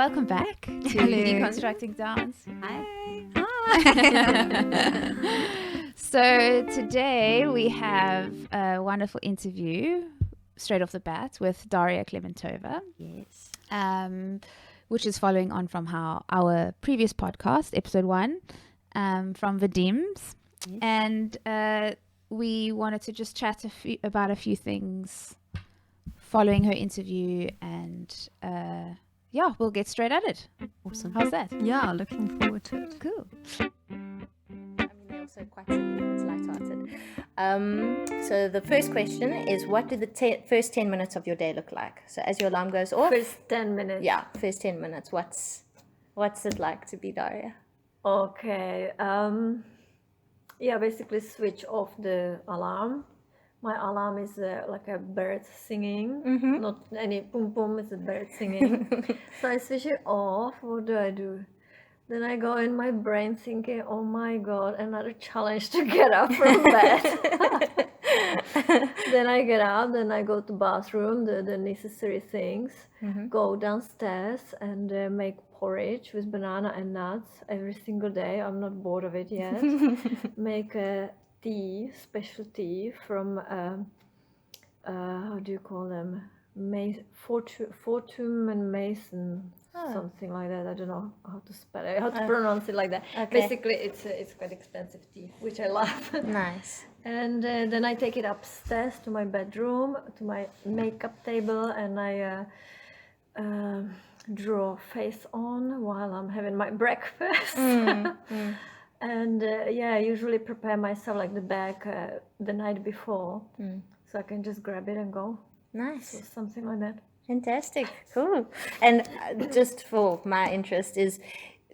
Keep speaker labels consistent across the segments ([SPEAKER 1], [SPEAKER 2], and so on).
[SPEAKER 1] welcome back to Deconstructing Dance.
[SPEAKER 2] Hi.
[SPEAKER 1] So today we have a wonderful interview straight off the bat with Daria Klimentova.
[SPEAKER 2] Yes.
[SPEAKER 1] Which is following on from our previous podcast, episode 1, from Vadim's.
[SPEAKER 2] Yes.
[SPEAKER 1] And we wanted to just chat about a few things following her interview, and we'll get straight at it.
[SPEAKER 2] Awesome.
[SPEAKER 1] How's that?
[SPEAKER 2] Yeah, looking forward to it.
[SPEAKER 1] Cool.
[SPEAKER 3] I mean, they're also quite silly. It's lighthearted. So the first question is, what do the first 10 minutes of your day look like? So as your alarm goes off.
[SPEAKER 4] First 10 minutes.
[SPEAKER 3] Yeah, first 10 minutes. What's it like to be Daria?
[SPEAKER 4] Okay. Basically switch off the alarm. My alarm is like a bird singing, not any boom boom, it's a bird singing. So I switch it off. What do? Then I go in my brain thinking, oh my God, another challenge to get up from bed. Then I get up, then I go to bathroom, the necessary things, go downstairs and make porridge with banana and nuts every single day. I'm not bored of it yet. Make a tea, special tea from, how do you call them? Fortune and Mason, something like that. I don't know how to spell it, how to pronounce it like that.
[SPEAKER 3] Okay.
[SPEAKER 4] Basically, it's quite expensive tea, which I love.
[SPEAKER 3] Nice.
[SPEAKER 4] And then I take it upstairs to my bedroom, to my makeup table, and I draw face on while I'm having my breakfast. And I usually prepare myself like the bag the night before, so I can just grab it and go.
[SPEAKER 3] Nice.
[SPEAKER 4] So something like that.
[SPEAKER 3] Fantastic. Cool. And just for my interest is,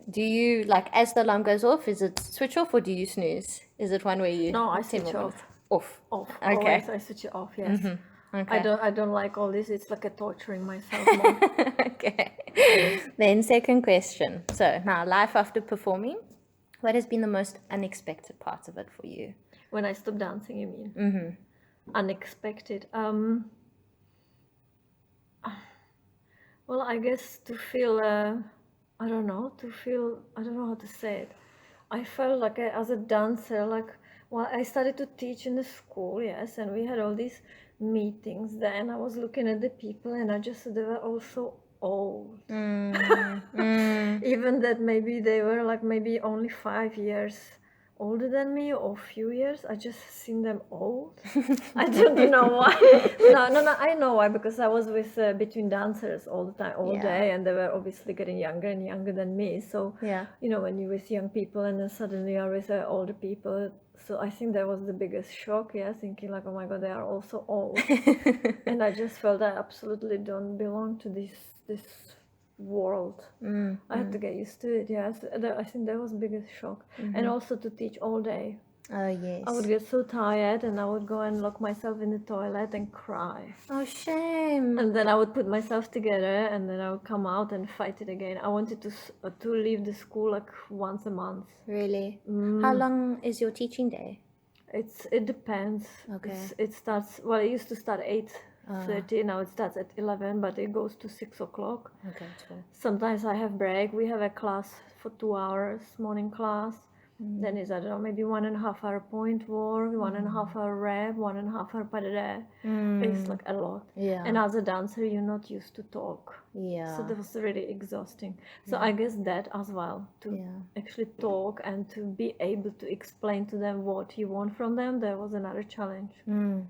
[SPEAKER 3] do you, like, as the alarm goes off, is it switch off or do you snooze? Is it one where you...
[SPEAKER 4] No, I
[SPEAKER 3] 10
[SPEAKER 4] switch
[SPEAKER 3] more
[SPEAKER 4] off.
[SPEAKER 3] minutes? Off.
[SPEAKER 4] Okay. Always I switch it off. Yes.
[SPEAKER 3] Okay.
[SPEAKER 4] I don't like all this. It's like a torturing myself more.
[SPEAKER 3] Okay. Then second question. So now, life after performing, what has been the most unexpected part of it for you?
[SPEAKER 4] When I stop dancing, you mean? Unexpected. Well, I guess to feel, I don't know how to say it. I felt like as a dancer, I started to teach in the school, yes, and we had all these meetings there, and I was looking at the people, and I just said they were all so old. Even that maybe they were like maybe only 5 years older than me or few years. I just seen them old. I don't know why. No, I know why, because I was with between dancers all the time, all day, and they were obviously getting younger and younger than me. So when you're with young people and then suddenly you're with older people, so I think that was the biggest shock, thinking like, oh my God, they are all so old. And I just felt I absolutely don't belong to this world. I had to get used to it. Yes, I think that was the biggest shock. And also to teach all day.
[SPEAKER 3] Oh, yes.
[SPEAKER 4] I would get so tired, and I would go and lock myself in the toilet and cry.
[SPEAKER 3] Oh, shame.
[SPEAKER 4] And then I would put myself together, and then I would come out and fight it again. I wanted to leave the school like once a month.
[SPEAKER 3] Really? How long is your teaching day?
[SPEAKER 4] It depends.
[SPEAKER 3] Okay.
[SPEAKER 4] It starts, well, it used to start 8:30, now it starts at 11, but it goes to 6 o'clock.
[SPEAKER 3] Okay, cool.
[SPEAKER 4] Sometimes I have break. We have a class for 2 hours, morning class. Then it's, I don't know, maybe 1.5 hour point work, 1.5 hour rep, 1.5 hour pas de deux. It's like a lot.
[SPEAKER 3] Yeah.
[SPEAKER 4] And as a dancer, you're not used to talk.
[SPEAKER 3] Yeah.
[SPEAKER 4] So that was really exhausting. So I guess that as well, to actually talk and to be able to explain to them what you want from them, that was another challenge.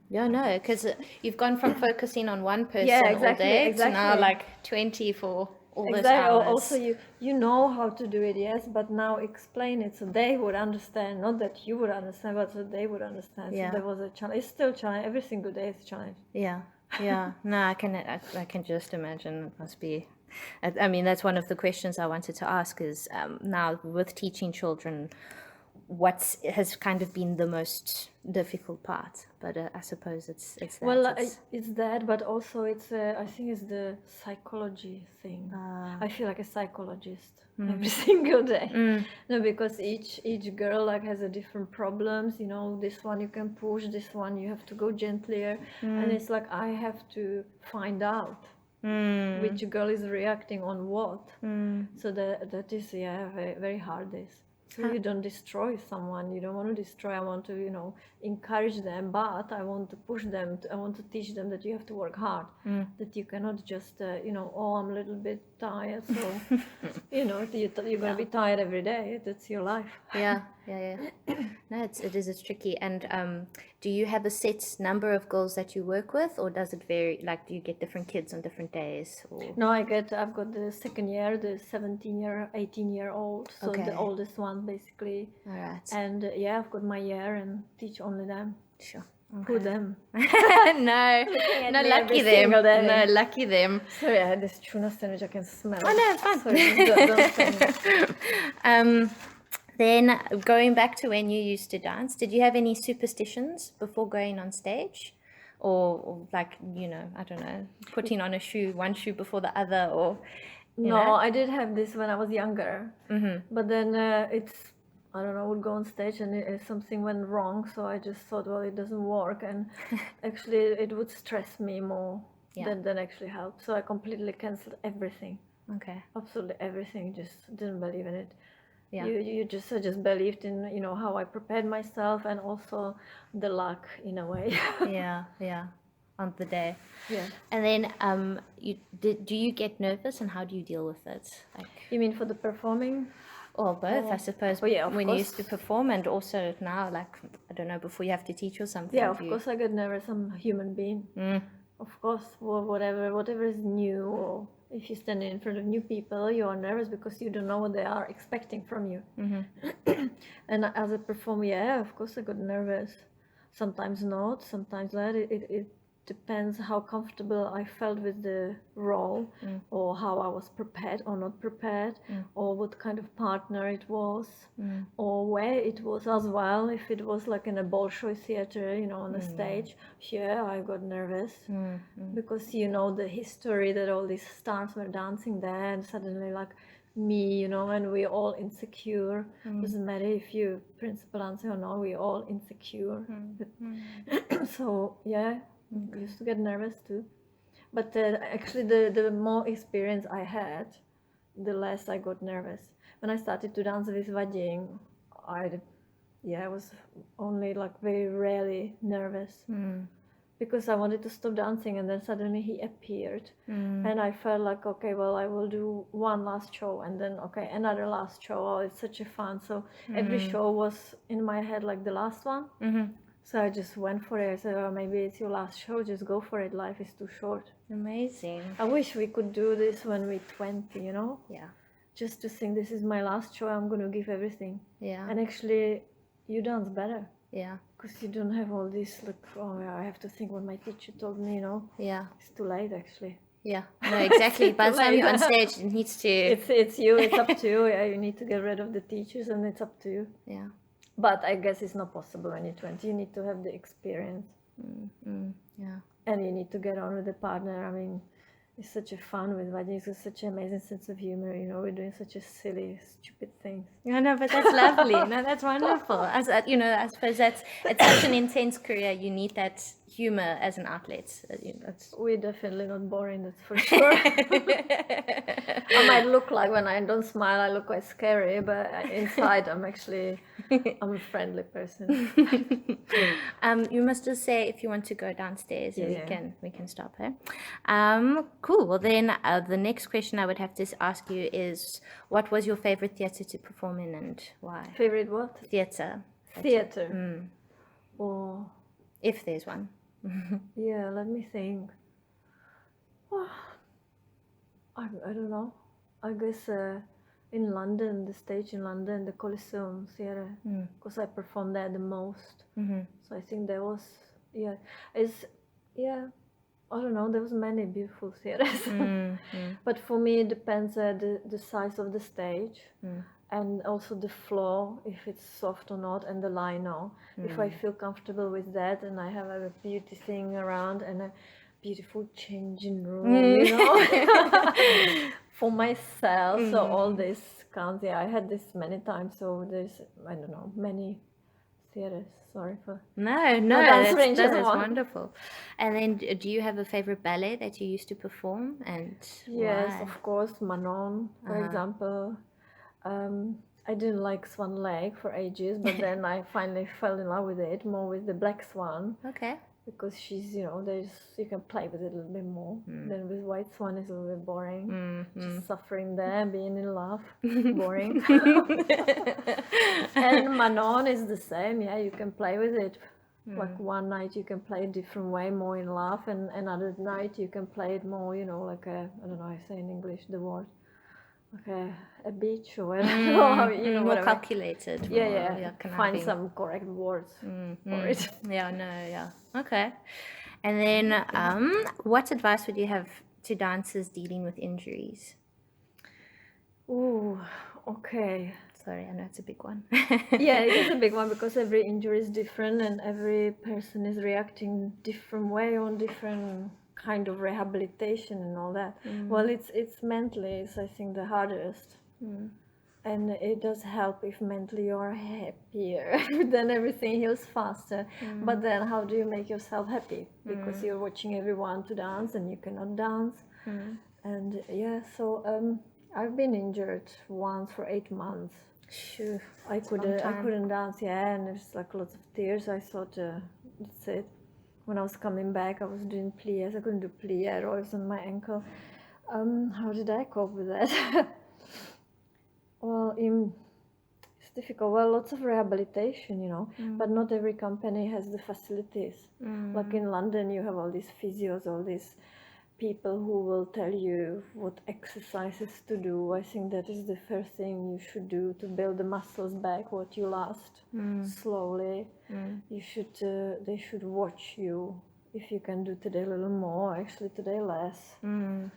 [SPEAKER 3] Yeah, no, because you've gone from focusing on one person
[SPEAKER 4] exactly,
[SPEAKER 3] all day
[SPEAKER 4] exactly.
[SPEAKER 3] to now like 20 for all those
[SPEAKER 4] Exactly.
[SPEAKER 3] hours.
[SPEAKER 4] Also, you know how to do it, yes, but now explain it so they would understand. Not that you would understand, but so they would understand.
[SPEAKER 3] Yeah.
[SPEAKER 4] So there was a challenge. It's still a challenge. Every single day is a challenge.
[SPEAKER 3] Yeah. No, I can just imagine it must be. I mean, that's one of the questions I wanted to ask is now with teaching children, what has kind of been the most difficult part? But I suppose it's that.
[SPEAKER 4] Well, it's that, but also it's I think it's the psychology thing. I feel like a psychologist every single day. No, because each girl like has a different problems. You know, this one you can push, this one you have to go gentler, and it's like I have to find out which girl is reacting on what. So that is very, very hard. This. So you don't destroy someone. You don't want to destroy. I want to, encourage them, but I want to push them. I want to teach them that you have to work hard. That you cannot just, oh, I'm a little bit tired. So, you're going to be tired every day. That's your life.
[SPEAKER 3] Yeah. No, it's tricky. And do you have a set number of girls that you work with, or does it vary? Like, do you get different kids on different days? Or?
[SPEAKER 4] No, I've got the second year, the 18-year-old, so
[SPEAKER 3] Okay.
[SPEAKER 4] the oldest one basically.
[SPEAKER 3] All right.
[SPEAKER 4] And I've got my year and teach only them.
[SPEAKER 3] Sure.
[SPEAKER 4] Who them?
[SPEAKER 3] No, lucky them. No, lucky them.
[SPEAKER 4] Sorry, I had this tuna sandwich. I can smell it.
[SPEAKER 3] Oh no, it's fine.
[SPEAKER 4] Sorry, don't say it.
[SPEAKER 3] Then going back to when you used to dance, did you have any superstitions before going on stage? Or like, I don't know, putting on one shoe before the other, or
[SPEAKER 4] No, I did have this when I was younger. But then I don't know, I would go on stage and something went wrong. So I just thought, well, it doesn't work. And actually it would stress me more than actually help. So I completely canceled everything.
[SPEAKER 3] Okay.
[SPEAKER 4] Absolutely everything. Just didn't believe in it.
[SPEAKER 3] Yeah.
[SPEAKER 4] I just believed in how I prepared myself, and also the luck in a way.
[SPEAKER 3] yeah, on the day.
[SPEAKER 4] Yeah.
[SPEAKER 3] And then do you get nervous, and how do you deal with it? Like,
[SPEAKER 4] You mean for the performing?
[SPEAKER 3] or both, I suppose.
[SPEAKER 4] Oh, yeah, of
[SPEAKER 3] when you used to
[SPEAKER 4] course.
[SPEAKER 3] perform, and also now, like, I don't know, before you have to teach or something.
[SPEAKER 4] Yeah, of course I get nervous. I'm a human being. Of course, whatever is new, or if you stand in front of new people, you are nervous because you don't know what they are expecting from you. And as a performer, of course I got nervous. Sometimes not, sometimes not. It depends how comfortable I felt with the role, or how I was prepared or not prepared, or what kind of partner it was, or where it was as well. If it was like in a Bolshoi theater, on the stage, I got nervous because the history that all these stars were dancing there, and suddenly like me, and we're all insecure. Doesn't matter if you principal dancer or not, we're all insecure. So I used to get nervous too, but actually the more experience I had, the less I got nervous. When I started to dance with Vadim, I was only like very rarely nervous, because I wanted to stop dancing, and then suddenly he appeared, and I felt like, okay, well, I will do one last show, and then another last show. Oh, it's such a fun. So every show was in my head like the last one. So I just went for it. I said, oh, maybe it's your last show, just go for it. Life is too short.
[SPEAKER 3] Amazing.
[SPEAKER 4] I wish we could do this when we're 20,
[SPEAKER 3] Yeah.
[SPEAKER 4] Just to think, this is my last show, I'm going to give everything.
[SPEAKER 3] Yeah.
[SPEAKER 4] And actually, you dance better.
[SPEAKER 3] Yeah.
[SPEAKER 4] Because you don't have all this, like, I have to think what my teacher told me,
[SPEAKER 3] Yeah.
[SPEAKER 4] It's too late, actually.
[SPEAKER 3] Yeah. No, exactly. By the time you're on stage, it needs to...
[SPEAKER 4] It's you, it's up to you. You need to get rid of the teachers, and it's up to you.
[SPEAKER 3] Yeah.
[SPEAKER 4] But I guess it's not possible when you're 20. You need to have the experience.
[SPEAKER 3] Yeah.
[SPEAKER 4] And you need to get on with the partner. I mean, it's such a fun with Vadim. He's got such an amazing sense of humor. We're doing such a silly, stupid things.
[SPEAKER 3] Yeah, no, but that's lovely. No, that's wonderful. As I suppose it's such an intense career. You need that humor as an outlet.
[SPEAKER 4] We're definitely not boring, that's for sure. I might look like, when I don't smile, I look quite scary, but inside I'm a friendly person.
[SPEAKER 3] You must just say if you want to go downstairs, and we can stop her. Cool. Well, then the next question I would have to ask you is, what was your favorite theatre to perform in, and why?
[SPEAKER 4] Favorite what?
[SPEAKER 3] Theatre.
[SPEAKER 4] Oh,
[SPEAKER 3] if there's one.
[SPEAKER 4] yeah, let me think. I don't know. I guess in London, the stage in London, the Coliseum Theatre, because I performed there the most. So I think there was, I don't know, there was many beautiful theatres. But for me, it depends the size of the stage, and also the floor, if it's soft or not, and the lino. If I feel comfortable with that, and I have a beauty thing around, and a beautiful changing room, for myself. So all this counts. I had this many times. So there's, I don't know, many theater. Sorry for
[SPEAKER 3] No,
[SPEAKER 4] not answering
[SPEAKER 3] that
[SPEAKER 4] just
[SPEAKER 3] is
[SPEAKER 4] one.
[SPEAKER 3] wonderful. And then do you have a favorite ballet that you used to perform, and
[SPEAKER 4] Yes,
[SPEAKER 3] why?
[SPEAKER 4] of course, Manon, for example. I didn't like Swan Lake for ages, but then I finally fell in love with it, more with the Black Swan,
[SPEAKER 3] Okay.
[SPEAKER 4] because she's, you can play with it a little bit more. Then with White Swan it's a little bit boring. Just suffering there, being in love, boring. And Manon is the same, yeah, you can play with it. Like one night you can play a different way, more in love, and another night you can play it more, like I don't know how I say in English the word, like a beach, or I don't know how,
[SPEAKER 3] more
[SPEAKER 4] whatever.
[SPEAKER 3] calculated.
[SPEAKER 4] Yeah,
[SPEAKER 3] more,
[SPEAKER 4] yeah. Find
[SPEAKER 3] conniving.
[SPEAKER 4] some correct words for it.
[SPEAKER 3] Yeah, no, yeah. Okay. And then, what advice would you have to dancers dealing with injuries?
[SPEAKER 4] Ooh, okay.
[SPEAKER 3] Sorry, I know it's a big one.
[SPEAKER 4] Yeah, it is a big one because every injury is different and every person is reacting different way on different kind of rehabilitation and all that. Well, it's mentally, it's I think the hardest. And it does help if mentally you're happier, then everything heals faster. But then how do you make yourself happy? Because you're watching everyone to dance and you cannot dance. And yeah, so I've been injured once for 8 months.
[SPEAKER 3] Sure.
[SPEAKER 4] I couldn't dance, yeah, and there's like lots of tears. I thought that's it. When I was coming back, I was doing pliés. I couldn't do plié, or it was on my ankle. How did I cope with that? Well, it's difficult. Well, lots of rehabilitation, but not every company has the facilities. Like in London, you have all these physios, all these people who will tell you what exercises to do. I think that is the first thing you should do to build the muscles back, what you lost slowly. You should. They should watch you. If you can do today a little more, actually today less. And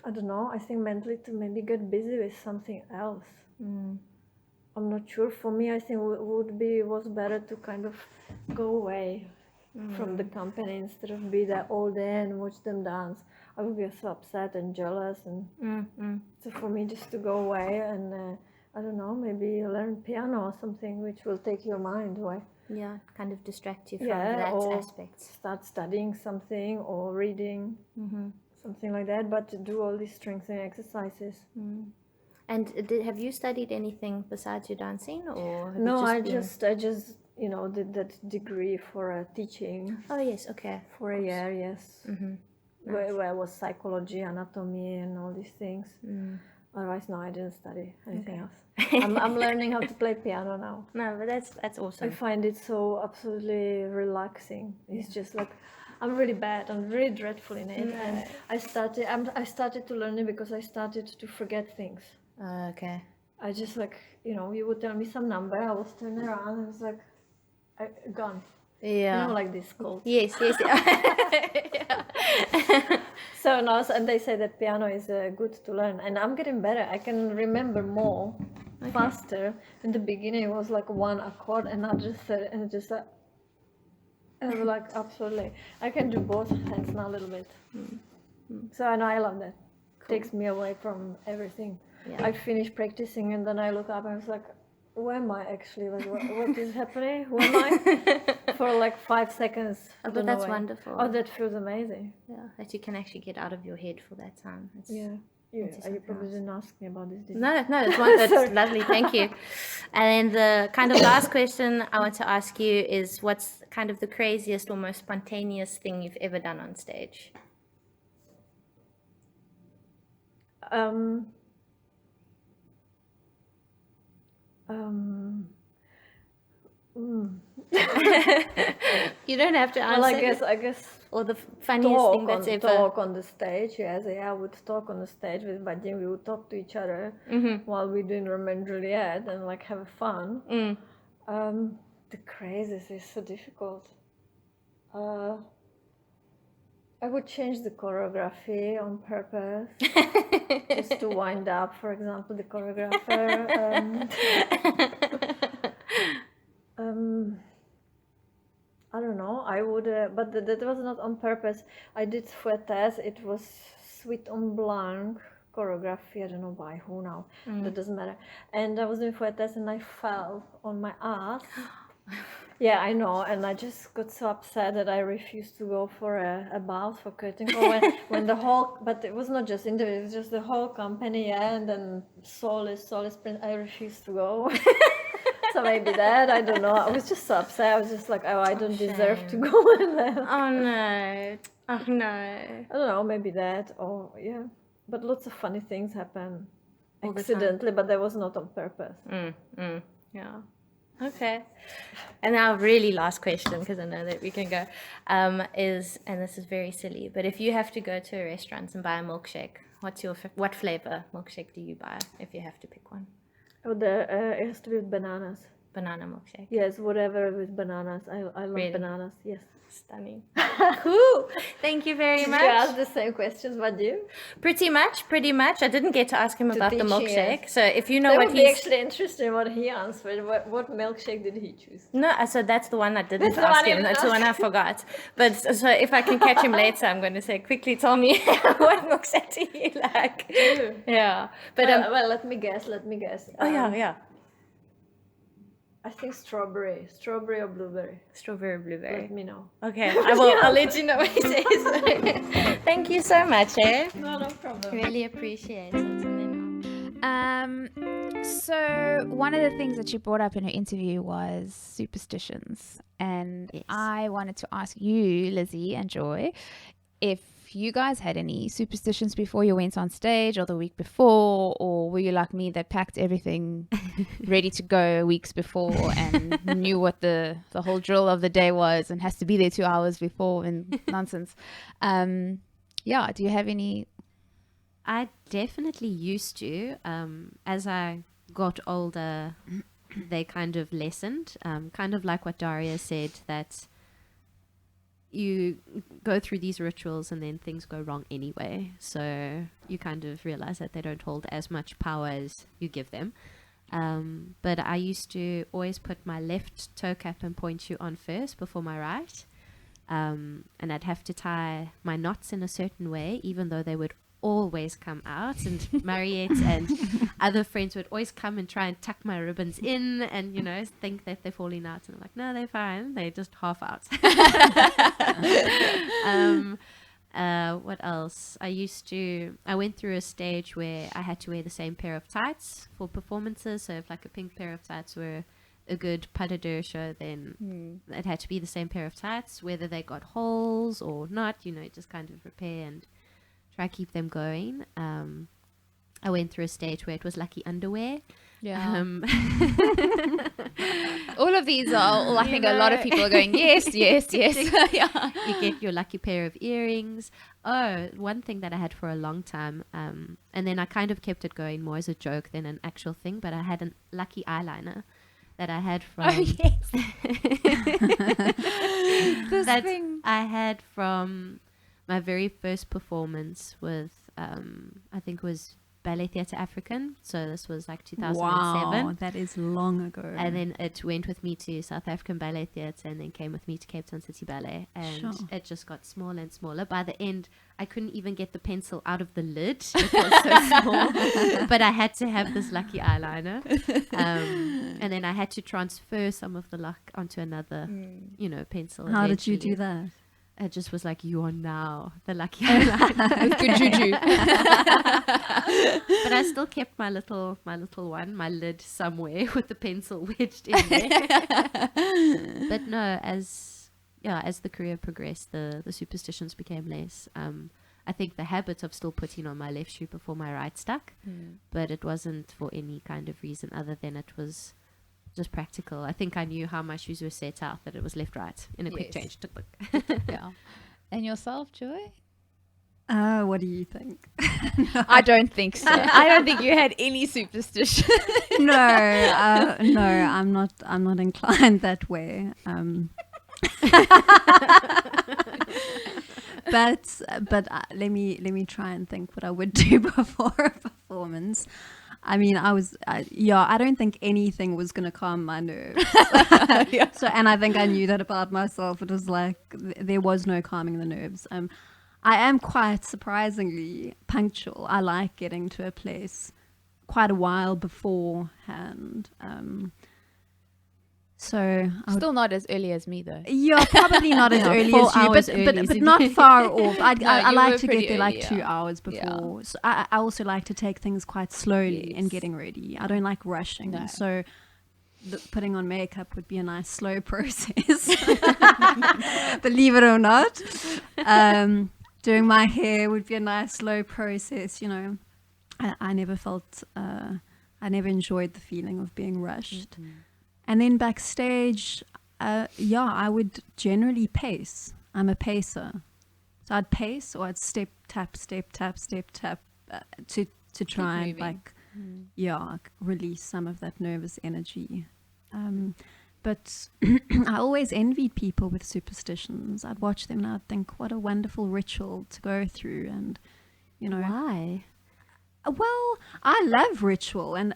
[SPEAKER 4] I don't know. I think mentally to maybe get busy with something else. I'm not sure. For me, I think was better to kind of go away from the company instead of be there all day and watch them dance. I would be so upset and jealous, and so for me just to go away and I don't know, maybe learn piano or something which will take your mind away.
[SPEAKER 3] Yeah, kind of distract you from
[SPEAKER 4] Yeah,
[SPEAKER 3] that
[SPEAKER 4] or
[SPEAKER 3] aspect.
[SPEAKER 4] start studying something or reading, something like that. But to do all these strengthening exercises.
[SPEAKER 3] And have you studied anything besides your dancing, or have
[SPEAKER 4] No,
[SPEAKER 3] you just
[SPEAKER 4] I just did that degree for teaching.
[SPEAKER 3] Oh yes, okay.
[SPEAKER 4] For a year, yes. Where was psychology, anatomy, and all these things. Otherwise, no, I didn't study anything else. I'm learning how to play piano now.
[SPEAKER 3] No, but that's awesome.
[SPEAKER 4] I find it so absolutely relaxing. It's just like I'm really bad. I'm really dreadful in it, and I started to learn it because I started to forget things.
[SPEAKER 3] Okay.
[SPEAKER 4] I just you would tell me some number, I was turning around, and it was like, gone.
[SPEAKER 3] Yeah.
[SPEAKER 4] Like this called.
[SPEAKER 3] Yes.
[SPEAKER 4] So now, and they say that piano is good to learn, and I'm getting better. I can remember more faster. In the beginning, it was like one accord, another third, and just like absolutely. I can do both hands now a little bit. So I love that. Takes me away from everything.
[SPEAKER 3] Yeah.
[SPEAKER 4] I finish practicing, and then I look up, and I was like, where am I actually? Like, what is happening? Who am I? For like 5 seconds.
[SPEAKER 3] Oh, but that's wonderful.
[SPEAKER 4] Oh, that feels amazing.
[SPEAKER 3] Yeah, that you can actually get out of your head for that time.
[SPEAKER 4] You probably didn't ask me about this, did you?
[SPEAKER 3] No, that's lovely. Thank you. And then the kind of last question I want to ask you is, what's kind of the craziest or most spontaneous thing you've ever done on stage? You don't have to answer.
[SPEAKER 4] Well, I guess.
[SPEAKER 3] Or the funniest thing that's ever.
[SPEAKER 4] Talk on the stage, yes. Yeah, I would talk on the stage with Vadim. We would talk to each other while we're doing Romeo and Juliet and like have fun. The craziest is so difficult. I would change the choreography on purpose, just to wind up, for example, the choreographer. I don't know. I would, but that was not on purpose. I did Fouettes. It was Suite en Blanc choreography. I don't know by who now. That doesn't matter. And I was doing for a test and I fell on my ass. Yeah, I know, and I just got so upset that I refused to go for a bath for curtain call when the whole, but it was not just interview, it was just the whole company, yeah, and then Solis, I refused to go. So maybe that, I don't know. I was just so upset. I was just like, oh, I don't deserve to go in there.
[SPEAKER 3] Oh no. Oh no.
[SPEAKER 4] I don't know, maybe that, or yeah. But lots of funny things happen
[SPEAKER 3] All the time.
[SPEAKER 4] accidentally, but that was not on purpose.
[SPEAKER 3] Yeah. Okay. And now really last question, because I know that we can go, is, and this is very silly, but if you have to go to a restaurant and buy a milkshake, what flavor milkshake do you buy if you have to pick one?
[SPEAKER 4] Oh, it has to be with bananas.
[SPEAKER 3] Banana milkshake.
[SPEAKER 4] Yes, whatever with bananas. I love
[SPEAKER 3] Really?
[SPEAKER 4] bananas, yes.
[SPEAKER 3] Stunning. Cool. Thank you very
[SPEAKER 4] Did
[SPEAKER 3] much.
[SPEAKER 4] you ask the same questions, but you?
[SPEAKER 3] Pretty much. I didn't get to ask him about the
[SPEAKER 4] teach,
[SPEAKER 3] milkshake.
[SPEAKER 4] yes.
[SPEAKER 3] So if you know
[SPEAKER 4] That
[SPEAKER 3] what
[SPEAKER 4] would be
[SPEAKER 3] he's...
[SPEAKER 4] actually interesting what he answered. What milkshake did he choose?
[SPEAKER 3] No, so that's the one I didn't
[SPEAKER 4] That's the
[SPEAKER 3] ask
[SPEAKER 4] one you
[SPEAKER 3] him.
[SPEAKER 4] didn't
[SPEAKER 3] That's the one I forgot. But so if I can catch him later, I'm going to say, quickly tell me what milkshake do you like? Yeah. But
[SPEAKER 4] Well, let me guess.
[SPEAKER 3] yeah.
[SPEAKER 4] I think strawberry or blueberry.
[SPEAKER 3] Strawberry, blueberry.
[SPEAKER 4] Let me know.
[SPEAKER 3] Okay, I'll let you know what he says. Thank you so much, eh?
[SPEAKER 4] No problem.
[SPEAKER 3] Really appreciate it. And then
[SPEAKER 1] So one of the things that she brought up in her interview was superstitions, and
[SPEAKER 3] Yes.
[SPEAKER 1] I wanted to ask you, Lizzie and Joy, if you guys had any superstitions before you went on stage or the week before, or were you like me that packed everything ready to go weeks before and knew what the whole drill of the day was and has to be there 2 hours before and nonsense. Yeah, do you have any?
[SPEAKER 5] I definitely used to. As I got older, they kind of lessened. Kind of like what Daria said, that you go through these rituals and then things go wrong anyway. So you kind of realize that they don't hold as much power as you give them. But I used to always put my left toe cap and point shoe on first before my right. And I'd have to tie my knots in a certain way, even though they would always come out, and Mariette and other friends would always come and try and tuck my ribbons in and, you know, think that they're falling out, and I'm like, no, they're fine, they're just half out. What else? I went through a stage where I had to wear the same pair of tights for performances. So if like a pink pair of tights were a good pas de deux show, then it had to be the same pair of tights, whether they got holes or not, you know, just kind of repair and try keep them going. I went through a stage where it was lucky underwear.
[SPEAKER 1] Yeah. All of these are, I think a lot of people are going, yes. Yeah.
[SPEAKER 5] You get your lucky pair of earrings. Oh, one thing that I had for a long time, and then I kind of kept it going more as a joke than an actual thing, but I had a lucky eyeliner that I had from...
[SPEAKER 1] Oh, yes.
[SPEAKER 5] that I had from my very first performance with, I think it was Ballet Theatre African. So this was like 2007.
[SPEAKER 2] Wow, that is long ago.
[SPEAKER 5] And then it went with me to South African Ballet Theatre and then came with me to Cape Town City Ballet. And it just got smaller and smaller. By the end, I couldn't even get the pencil out of the lid. It was so small. But I had to have this lucky eyeliner. And then I had to transfer some of the luck onto another, you know, pencil.
[SPEAKER 2] How did you do that?
[SPEAKER 5] It just was like, you are now the lucky eyeliner.
[SPEAKER 1] With good juju.
[SPEAKER 5] But I still kept my little one, my lid somewhere with the pencil wedged in there. But no, as the career progressed, the superstitions became less. I think the habit of still putting on my left shoe before my right stuck, but it wasn't for any kind of reason other than it was just practical. I think I knew how my shoes were set out, that it was left right in a quick change.
[SPEAKER 1] Yeah. And yourself, Joy?
[SPEAKER 2] What do you think?
[SPEAKER 1] I don't think so. I don't think you had any superstition.
[SPEAKER 2] No, I'm not inclined that way. But let me try and think what I would do before a performance. I mean, I don't think anything was going to calm my nerves. So, and I think I knew that about myself. It was like, there was no calming the nerves. I am quite surprisingly punctual. I like getting to a place quite a while beforehand. So I would,
[SPEAKER 1] Still not as early as me though.
[SPEAKER 2] yeah, probably not as
[SPEAKER 5] Yeah,
[SPEAKER 2] early
[SPEAKER 5] 4
[SPEAKER 2] as you,
[SPEAKER 5] hours
[SPEAKER 2] but,
[SPEAKER 5] early,
[SPEAKER 2] but
[SPEAKER 5] Ziggy.
[SPEAKER 2] not far off. I
[SPEAKER 1] You
[SPEAKER 2] like
[SPEAKER 1] were
[SPEAKER 2] to
[SPEAKER 1] pretty
[SPEAKER 2] get there like
[SPEAKER 1] early,
[SPEAKER 2] 2
[SPEAKER 1] yeah.
[SPEAKER 2] hours
[SPEAKER 1] Yeah.
[SPEAKER 2] before. So I also like to take things quite slowly in
[SPEAKER 1] Yes.
[SPEAKER 2] getting ready. I don't like rushing.
[SPEAKER 1] No.
[SPEAKER 2] So putting on makeup would be a nice slow process. Believe it or not. Doing my hair would be a nice slow process, you know. I never felt, I never enjoyed the feeling of being rushed. And then backstage, I would generally pace. I'm a pacer. So I'd pace or I'd step, tap, to try and
[SPEAKER 1] moving.
[SPEAKER 2] release some of that nervous energy. But I always envied people with superstitions. I'd watch them and I'd think, what a wonderful ritual to go through. And, you know,
[SPEAKER 5] Why?
[SPEAKER 2] well, I love ritual and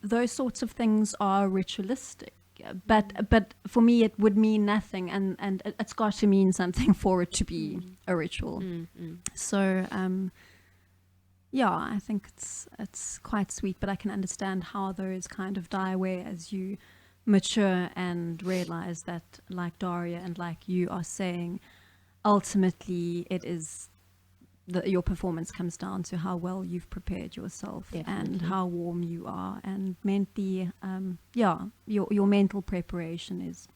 [SPEAKER 2] those sorts of things are ritualistic. But for me, it would mean nothing, and it's got to mean something for it to be a ritual. So, I think it's quite sweet, but I can understand how those kind of die away as you mature and realize that, like Daria and like you are saying, ultimately it is your performance comes down to how well you've prepared yourself and
[SPEAKER 5] Definitely.
[SPEAKER 2] how warm you are, and mentally, your mental preparation is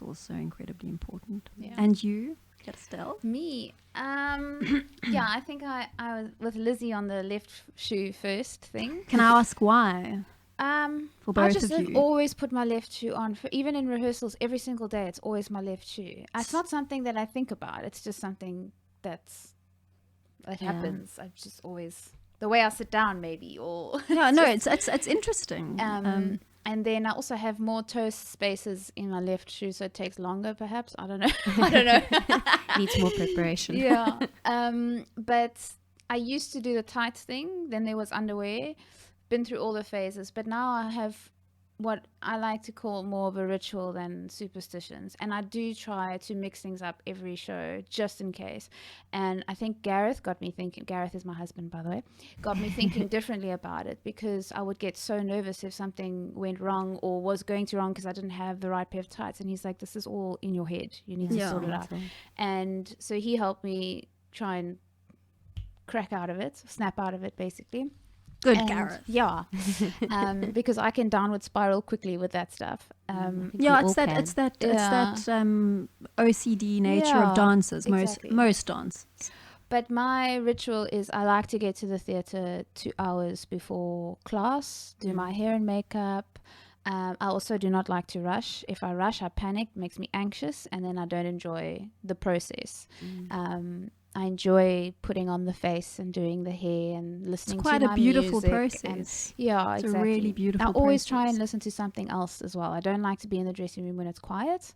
[SPEAKER 2] also incredibly important.
[SPEAKER 1] Yeah.
[SPEAKER 2] And you, Estelle?
[SPEAKER 1] Me, yeah, I think I was with Lizzie on the left shoe first thing.
[SPEAKER 2] Can I ask why? For
[SPEAKER 1] I
[SPEAKER 2] both
[SPEAKER 1] just
[SPEAKER 2] of
[SPEAKER 1] have
[SPEAKER 2] you.
[SPEAKER 1] always put my left shoe on. Even in rehearsals, every single day, it's always my left shoe. It's not something that I think about. It's just something that happens. I just always the way I sit down, maybe, or
[SPEAKER 2] Yeah, no, it's interesting.
[SPEAKER 1] and then I also have more toe spaces in my left shoe, so it takes longer. Perhaps I don't know. I don't know.
[SPEAKER 5] Needs more preparation.
[SPEAKER 1] Yeah. But I used to do the tights thing. Then there was underwear. Been through all the phases, but now I have what I like to call more of a ritual than superstitions, and I do try to mix things up every show just in case. And I think Gareth got me thinking. Gareth is my husband, by the way. Got me thinking differently about it, because I would get so nervous if something went wrong or was going to wrong because I didn't have the right pair of tights. And he's like, "This is all in your head. You need to sort it out." And so he helped me try and crack out of it, snap out of it, basically.
[SPEAKER 2] Good,
[SPEAKER 1] And
[SPEAKER 2] Gareth.
[SPEAKER 1] yeah, because I can downward spiral quickly with that stuff.
[SPEAKER 2] Yeah, it's that OCD nature
[SPEAKER 1] Yeah,
[SPEAKER 2] of dancers.
[SPEAKER 1] exactly.
[SPEAKER 2] Most dance.
[SPEAKER 1] But my ritual is I like to get to the theatre 2 hours before class, do my hair and makeup. I also do not like to rush. If I rush, I panic, makes me anxious, and then I don't enjoy the process. I enjoy putting on the face and doing the hair and listening
[SPEAKER 2] It's
[SPEAKER 1] to
[SPEAKER 2] quite
[SPEAKER 1] my
[SPEAKER 2] a beautiful
[SPEAKER 1] music.
[SPEAKER 2] process.
[SPEAKER 1] And yeah,
[SPEAKER 2] It's
[SPEAKER 1] exactly.
[SPEAKER 2] a really beautiful
[SPEAKER 1] I always try
[SPEAKER 2] process.
[SPEAKER 1] and listen to something else as well. I don't like to be in the dressing room when it's quiet.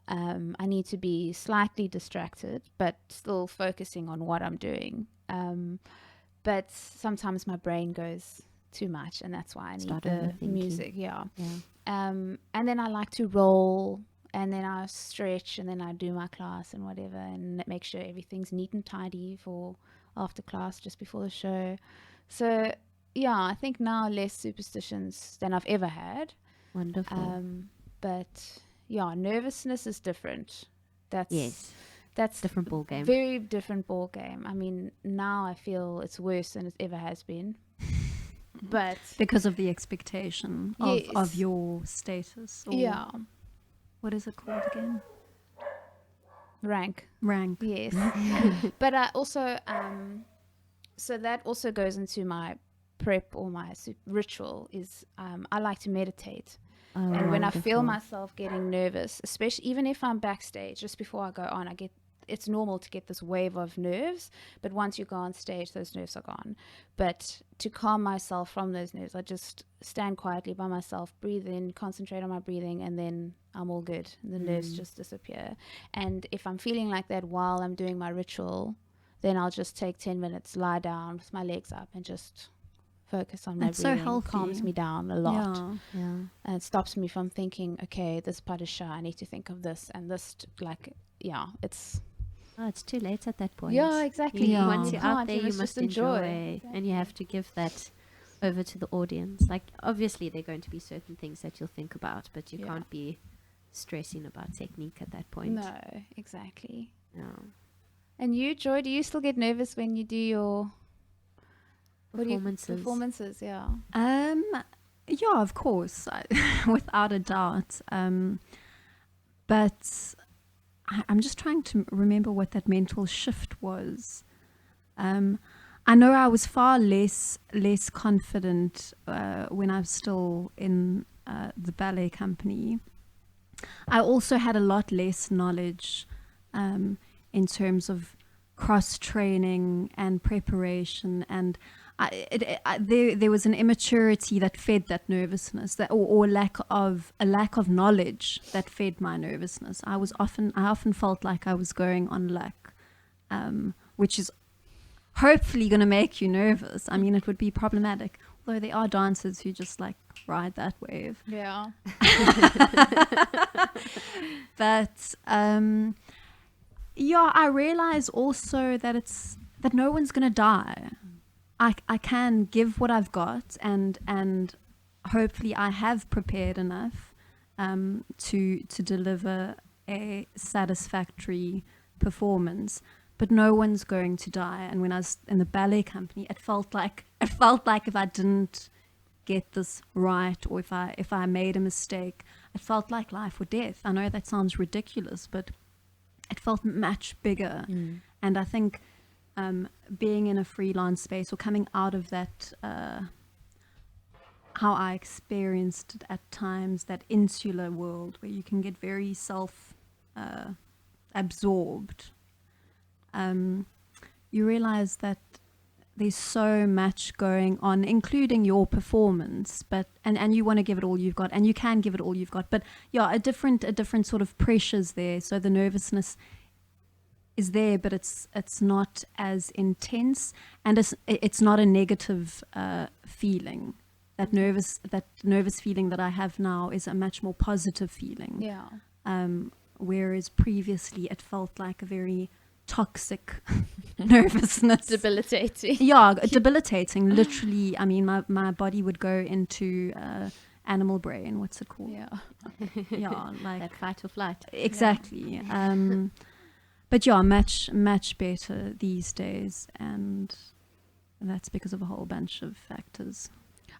[SPEAKER 1] I need to be slightly distracted, but still focusing on what I'm doing. But sometimes my brain goes too much, and that's why I need
[SPEAKER 5] Start
[SPEAKER 1] the
[SPEAKER 5] overthinking.
[SPEAKER 1] music. Yeah.
[SPEAKER 5] Yeah.
[SPEAKER 1] And then I like to roll, and then I stretch, and then I do my class and whatever, and make sure everything's neat and tidy for after class, just before the show. So yeah, I think now less superstitions than I've ever had.
[SPEAKER 5] Wonderful.
[SPEAKER 1] But yeah, nervousness is different.
[SPEAKER 5] Yes.
[SPEAKER 1] That's
[SPEAKER 5] Different ball game.
[SPEAKER 1] very different ball game. I mean, now I feel it's worse than it ever has been. But
[SPEAKER 2] Because of the expectation of
[SPEAKER 1] Yes.
[SPEAKER 2] your status. Or
[SPEAKER 1] yeah,
[SPEAKER 2] What is it called again?
[SPEAKER 1] rank.
[SPEAKER 2] Rank.
[SPEAKER 1] Yes. But I also, so that also goes into my prep or my ritual is I like to meditate.
[SPEAKER 5] Oh,
[SPEAKER 1] And when I feel
[SPEAKER 5] wonderful.
[SPEAKER 1] myself getting nervous, especially even if I'm backstage, just before I go on, it's normal to get this wave of nerves, but once you go on stage, those nerves are gone. But to calm myself from those nerves, I just stand quietly by myself, breathe in, concentrate on my breathing, and then I'm all good. The nerves just disappear. And if I'm feeling like that while I'm doing my ritual, then I'll just take 10 minutes, lie down with my legs up, and just focus on my
[SPEAKER 2] That's so
[SPEAKER 1] breathing.
[SPEAKER 2] healthy.
[SPEAKER 1] Calms me down a lot.
[SPEAKER 2] Yeah.
[SPEAKER 5] Yeah.
[SPEAKER 1] And it stops me from thinking, okay, this part is shy, I need to think of this and this, it's
[SPEAKER 5] Oh, it's too late at that point.
[SPEAKER 1] Yeah, exactly.
[SPEAKER 2] Yeah.
[SPEAKER 5] Once you're out
[SPEAKER 1] can't,
[SPEAKER 5] there, you must
[SPEAKER 1] just
[SPEAKER 5] enjoy, and you have to give that over to the audience. Like, obviously, there are going to be certain things that you'll think about, but you
[SPEAKER 1] Yeah.
[SPEAKER 5] can't be stressing about technique at that point.
[SPEAKER 1] No, exactly.
[SPEAKER 5] No.
[SPEAKER 1] And you, Joy, do you still get nervous when you do your performances? Yeah.
[SPEAKER 2] Yeah, of course, without a doubt. But I'm just trying to remember what that mental shift was. I know I was far less confident when I was still in the ballet company. I also had a lot less knowledge in terms of cross training and preparation, and there was an immaturity that fed that nervousness, or a lack of knowledge that fed my nervousness. I often felt like I was going on luck, which is hopefully going to make you nervous. I mean, it would be problematic, although there are dancers who just like ride that wave.
[SPEAKER 1] Yeah.
[SPEAKER 2] But yeah, I realize also that no one's going to die. I can give what I've got, and hopefully I have prepared enough to deliver a satisfactory performance. But no one's going to die. And when I was in the ballet company, it felt like if I didn't get this right, or if I made a mistake, it felt like life or death. I know that sounds ridiculous, but it felt much bigger. And I think being in a freelance space, or coming out of that, how I experienced it at times, that insular world where you can get very absorbed, you realize that there's so much going on, including your performance, and you want to give it all you've got, and you can give it all you've got, but yeah, a different sort of pressures there. So the nervousness is there, but it's not as intense, and it's not a negative feeling. That nervous feeling that I have now is a much more positive feeling.
[SPEAKER 1] Yeah.
[SPEAKER 2] Whereas previously it felt like a very toxic nervousness.
[SPEAKER 1] Debilitating.
[SPEAKER 2] Yeah, debilitating. Literally, I mean, my body would go into animal brain. What's it called?
[SPEAKER 1] Yeah.
[SPEAKER 2] Yeah, like
[SPEAKER 5] That fight or flight.
[SPEAKER 2] exactly. But yeah, much better these days, and that's because of a whole bunch of factors.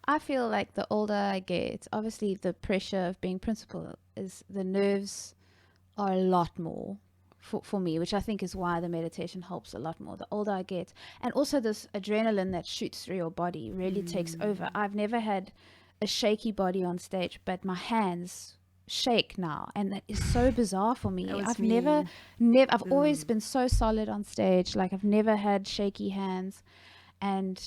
[SPEAKER 1] I feel like the older I get, obviously the pressure of being principal is the nerves are a lot more for me, which I think is why the meditation helps a lot more the older I get. And also this adrenaline that shoots through your body really takes over. I've never had a shaky body on stage, but my hands shake now, and that is so bizarre for me. I've always been so solid on stage. Like, I've never had shaky hands, and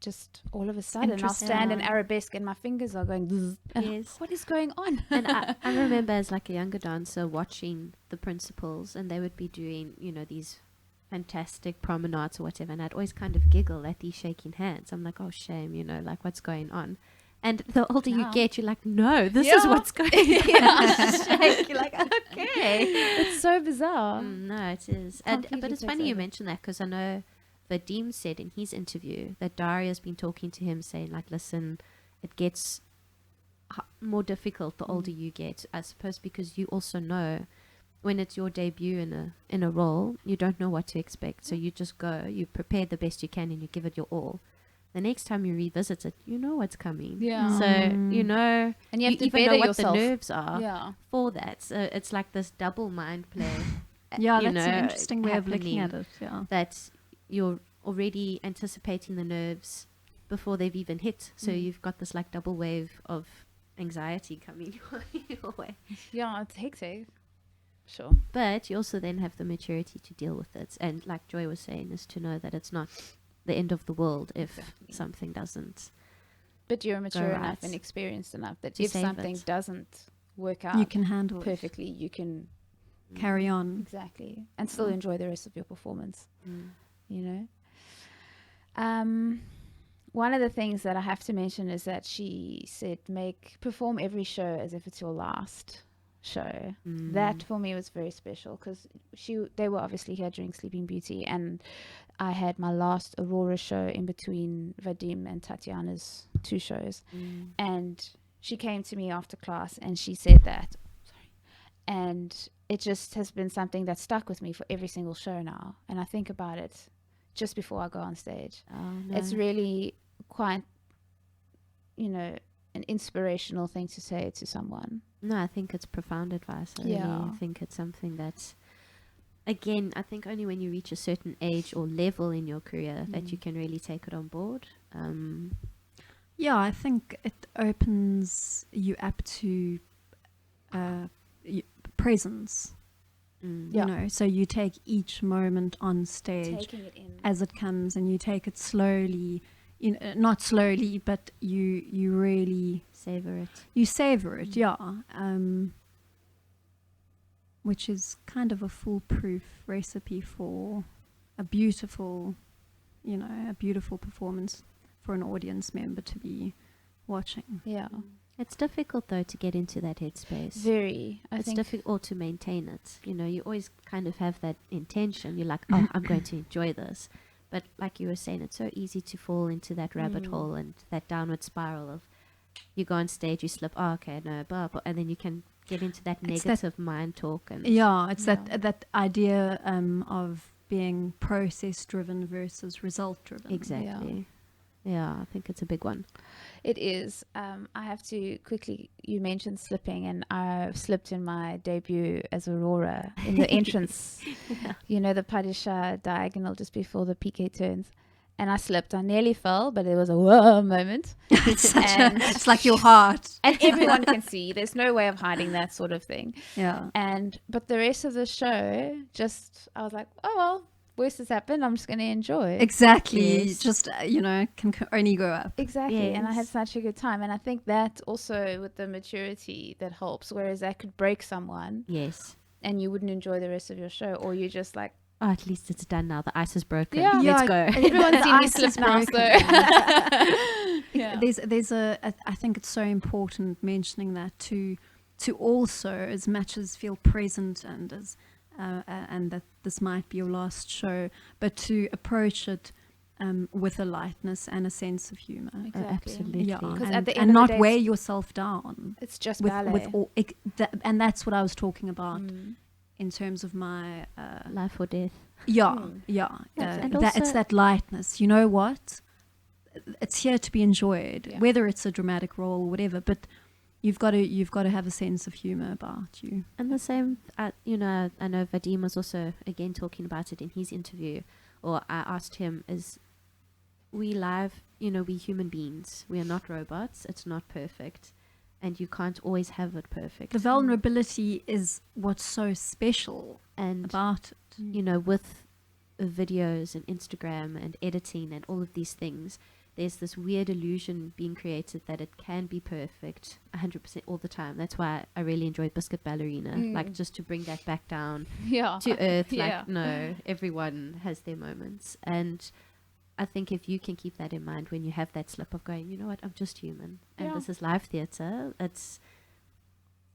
[SPEAKER 1] just all of a sudden I'll stand in arabesque and my fingers are going zzz, and
[SPEAKER 5] Yes.
[SPEAKER 1] what is going on?
[SPEAKER 5] And I remember as like a younger dancer watching the principals, and they would be doing, these fantastic promenades or whatever, and I'd always kind of giggle at these shaking hands. I'm like, oh, shame, like what's going on? And the older you get, you're like, no, this is what's going on. Shake. You're like, okay.
[SPEAKER 1] It's so bizarre.
[SPEAKER 5] No, it is. But it's funny you mention that, because I know Vadim said in his interview that Daria's been talking to him, saying like, listen, it gets more difficult the older you get, I suppose, because you also know when it's your debut in a role, you don't know what to expect. So you just go, you prepare the best you can, and you give it your all. The next time you revisit it, you know what's coming.
[SPEAKER 1] Yeah.
[SPEAKER 5] So,
[SPEAKER 1] and you have to
[SPEAKER 5] even
[SPEAKER 1] better
[SPEAKER 5] know what
[SPEAKER 1] yourself.
[SPEAKER 5] the nerves are
[SPEAKER 1] Yeah.
[SPEAKER 5] for that. So it's like this double mind play.
[SPEAKER 2] Yeah, that's an interesting way of looking at it. Yeah.
[SPEAKER 5] That you're already anticipating the nerves before they've even hit. So you've got this like double wave of anxiety coming your way.
[SPEAKER 1] Yeah, it's hectic. Sure.
[SPEAKER 5] But you also then have the maturity to deal with it. And like Joy was saying, is to know that it's not the end of the world if something doesn't.
[SPEAKER 1] But you're mature
[SPEAKER 5] Go
[SPEAKER 1] enough
[SPEAKER 5] right.
[SPEAKER 1] and experienced enough that
[SPEAKER 5] To
[SPEAKER 1] if
[SPEAKER 5] save
[SPEAKER 1] something
[SPEAKER 5] it.
[SPEAKER 1] doesn't work out
[SPEAKER 2] You can handle it.
[SPEAKER 1] perfectly, you can
[SPEAKER 2] Carry on.
[SPEAKER 1] exactly and still enjoy the rest of your performance.
[SPEAKER 5] Mm.
[SPEAKER 1] One of the things that I have to mention is that she said perform every show as if it's your last show. That for me was very special because they were obviously here during Sleeping Beauty, and I had my last Aurora show in between Vadim and Tatiana's 2 shows, and she came to me after class and she said that. And it just has been something that stuck with me for every single show now. And I think about it just before I go on stage. It's really quite, an inspirational thing to say to someone.
[SPEAKER 5] No, I think it's profound advice. I think it's something that's, again, I think only when you reach a certain age or level in your career that you can really take it on board.
[SPEAKER 2] Yeah, I think it opens you up to presence. So you take each moment on stage
[SPEAKER 1] Taking it in.
[SPEAKER 2] as it comes, and you take it slowly, not slowly, but you really
[SPEAKER 5] Savor it.
[SPEAKER 2] you savor it, which is kind of a foolproof recipe for a beautiful performance for an audience member to be watching.
[SPEAKER 1] Yeah.
[SPEAKER 5] It's difficult though to get into that headspace.
[SPEAKER 1] Very.
[SPEAKER 5] It's difficult to maintain it. You always kind of have that intention. You're like, oh, I'm going to enjoy this. But like you were saying, it's so easy to fall into that rabbit hole and that downward spiral of you go on stage, you slip, oh, okay, no, blah, blah, and then you can get into that negative mind talk. And
[SPEAKER 2] that idea of being process driven versus result driven.
[SPEAKER 5] Exactly. Yeah, I think it's a big one.
[SPEAKER 1] It is. I have to quickly, you mentioned slipping, and I slipped in my debut as Aurora in the entrance, the Padishah diagonal just before the PK turns. And I slipped. I nearly fell, but there was a whoa moment.
[SPEAKER 2] It's like your heart.
[SPEAKER 1] And everyone can see. There's no way of hiding that sort of thing.
[SPEAKER 2] Yeah.
[SPEAKER 1] But the rest of the show, I was like, oh, well, worst has happened. I'm just going to enjoy.
[SPEAKER 2] Exactly.
[SPEAKER 5] Yes.
[SPEAKER 2] Just, can only go up.
[SPEAKER 1] Exactly.
[SPEAKER 5] Yes.
[SPEAKER 1] And I had such a good time. And I think that also with the maturity that helps, whereas that could break someone.
[SPEAKER 5] Yes.
[SPEAKER 1] And you wouldn't enjoy the rest of your show, or you just like,
[SPEAKER 5] oh, at least it's done now. The ice is broken.
[SPEAKER 1] Yeah.
[SPEAKER 5] Let's
[SPEAKER 2] Yeah,
[SPEAKER 5] go.
[SPEAKER 1] everyone's seen me
[SPEAKER 2] ice
[SPEAKER 1] slip
[SPEAKER 2] is
[SPEAKER 1] now, so.
[SPEAKER 2] Yeah. There's I think it's so important mentioning that to also, as much as feel present and as and that this might be your last show, but to approach it with a lightness and a sense of humor.
[SPEAKER 1] Exactly.
[SPEAKER 5] Absolutely.
[SPEAKER 2] Yeah,
[SPEAKER 1] 'Cause
[SPEAKER 2] and,
[SPEAKER 1] at the
[SPEAKER 2] and
[SPEAKER 1] end of
[SPEAKER 2] not
[SPEAKER 1] the day,
[SPEAKER 2] weigh yourself down
[SPEAKER 1] It's just
[SPEAKER 2] with
[SPEAKER 1] ballet.
[SPEAKER 2] all and that's what I was talking about in terms of my
[SPEAKER 5] Life or death.
[SPEAKER 2] and it's
[SPEAKER 5] also-
[SPEAKER 2] that lightness. You know what? It's here to be enjoyed,
[SPEAKER 1] Yeah.
[SPEAKER 2] whether it's a dramatic role or whatever. But you've got to have a sense of humor about you.
[SPEAKER 5] And the same, I know Vadim was also, again, talking about it in his interview, or I asked him, we human beings. We are not robots. It's not perfect. And you can't always have it perfect.
[SPEAKER 2] The vulnerability is what's so special
[SPEAKER 5] And,
[SPEAKER 2] about it.
[SPEAKER 5] with videos and Instagram and editing and all of these things, there's this weird illusion being created that it can be perfect 100% all the time. That's why I really enjoyed Biscuit Ballerina, like just to bring that back down to earth. Like, no, everyone has their moments. And I think if you can keep that in mind when you have that slip of going, you know what, I'm just human. And this is live theatre.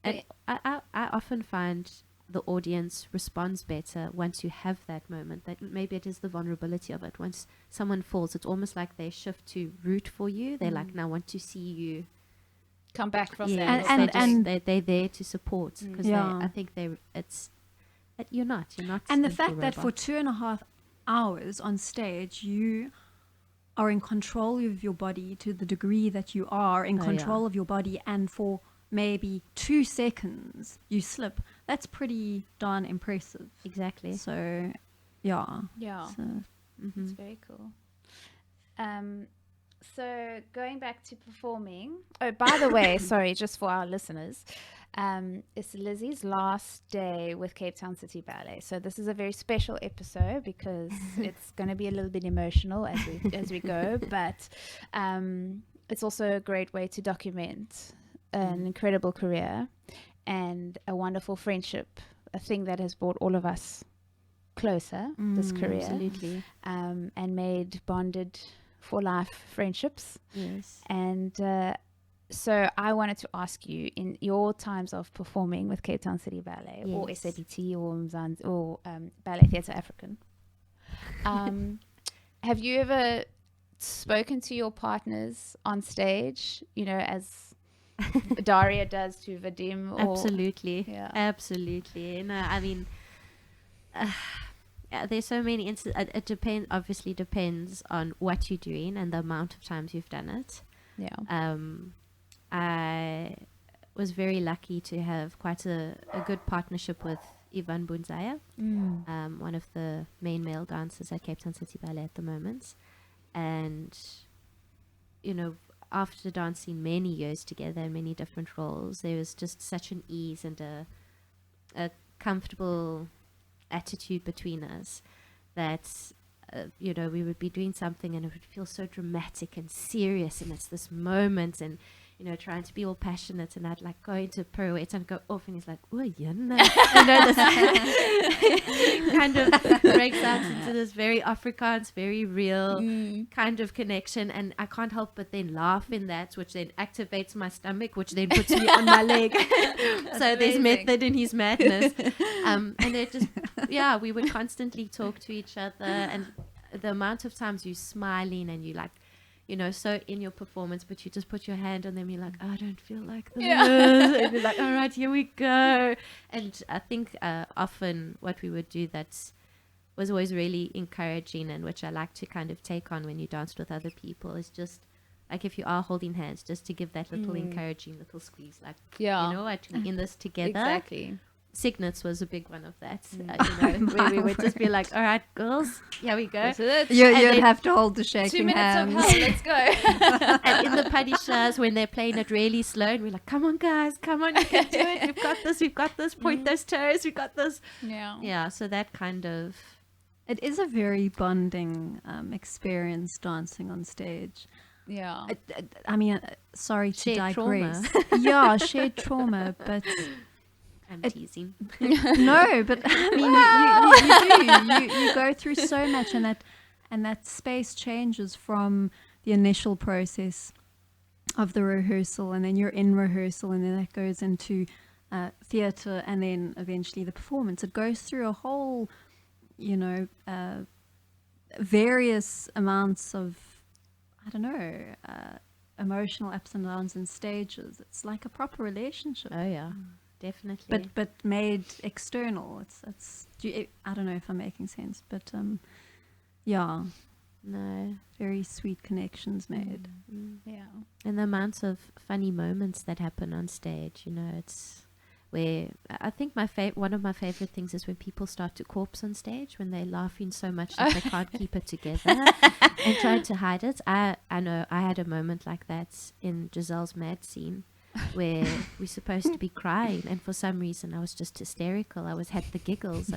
[SPEAKER 5] And I often find the audience responds better once you have that moment. That maybe it is the vulnerability of it. Once someone falls, it's almost like they shift to root for you. They're like, now I want to see you
[SPEAKER 1] come back from
[SPEAKER 5] yeah,
[SPEAKER 1] that.
[SPEAKER 2] And
[SPEAKER 5] they're there to support because I think you're not.
[SPEAKER 2] And the
[SPEAKER 5] simply
[SPEAKER 2] fact that for
[SPEAKER 5] robots.
[SPEAKER 2] 2.5 hours on stage, you are in control of your body to the degree that you are in control of your body, and for maybe 2 seconds you slip, that's pretty darn impressive.
[SPEAKER 5] Exactly.
[SPEAKER 2] So
[SPEAKER 1] It's very cool. So going back to performing. Oh, by the way, sorry, just for our listeners, it's Lizzie's last day with Cape Town City Ballet. So this is a very special episode because it's going to be a little bit emotional as we go, but it's also a great way to document an incredible career and a wonderful friendship, a thing that has brought all of us closer this career.
[SPEAKER 5] Absolutely.
[SPEAKER 1] And made bonded for life friendships.
[SPEAKER 5] Yes.
[SPEAKER 1] And So I wanted to ask you, in your times of performing with Cape Town City Ballet or
[SPEAKER 5] Yes.
[SPEAKER 1] SABT or Mzansi or Ballet Theatre African, have you ever spoken to your partners on stage, you know, as Daria does to Vadim? Or,
[SPEAKER 5] Absolutely.
[SPEAKER 1] Yeah.
[SPEAKER 5] Absolutely. No, I mean, there's so many it obviously depends on what you're doing and the amount of times you've done it.
[SPEAKER 1] Yeah.
[SPEAKER 5] I was very lucky to have quite a good partnership with Ivan Bunzaya, one of the main male dancers at Cape Town City Ballet at the moment. And, you know, after dancing many years together in many different roles, there was just such an ease and a comfortable attitude between us that, you know, we would be doing something and it would feel so dramatic and serious, and it's this moment, and, you know, trying to be all passionate, and I'd like go into pirouette and go off, and he's like, oh, yeah, no. You know, this kind of breaks out into this very Afrikaans, very real kind of connection, and I can't help but then laugh in that, which then activates my stomach, which then puts me on my leg. So there's method in his madness. And it just, yeah, we would constantly talk to each other, and the amount of times you're smiling and you like, you know, so in your performance, but you just put your hand on them, you're like, oh, I don't feel like this. And you're like, all right, here we go. And I think often what we would do that was always really encouraging, and which I like to kind of take on when you danced with other people, is just like, if you are holding hands, just to give that little encouraging little squeeze, like,
[SPEAKER 1] Yeah.
[SPEAKER 5] you know what, we're in this together.
[SPEAKER 1] Exactly.
[SPEAKER 5] Signets was a big one of that, you know, where we would just be like, all right, girls, here we go.
[SPEAKER 1] This is it.
[SPEAKER 2] You'd
[SPEAKER 5] then
[SPEAKER 2] have to hold the
[SPEAKER 1] 2
[SPEAKER 2] shaking
[SPEAKER 1] minutes
[SPEAKER 2] hands.
[SPEAKER 1] of hell. Let's go.
[SPEAKER 5] And in the padishahs, when they're playing it really slow, and we're like, come on, guys, come on, you can do it. We've got this, point those toes, we've got this.
[SPEAKER 1] Yeah.
[SPEAKER 5] Yeah, so that kind of,
[SPEAKER 2] It is a very bonding experience, dancing on stage.
[SPEAKER 1] Yeah.
[SPEAKER 2] I mean, sorry to
[SPEAKER 5] Shared
[SPEAKER 2] digress. Yeah, shared trauma, but
[SPEAKER 5] I'm teasing.
[SPEAKER 2] no, but I mean, you go through so much, and that space changes from the initial process of the rehearsal, and then you're in rehearsal, and then that goes into theatre, and then eventually the performance. It goes through a whole, you know, various amounts of, I don't know, emotional ups and downs and stages. It's like a proper relationship.
[SPEAKER 5] Oh, yeah, definitely.
[SPEAKER 2] But made external. I don't know if I'm making sense, but yeah,
[SPEAKER 5] No.
[SPEAKER 2] very sweet connections made.
[SPEAKER 1] Yeah.
[SPEAKER 5] And the amounts of funny moments that happen on stage, you know, it's where I think one of my favorite things is when people start to corpse on stage, when they're laughing so much that they can't keep it together and trying to hide it. I know I had a moment like that in Giselle's Mad Scene, where we're supposed to be crying, and for some reason I was just hysterical. I had the giggles.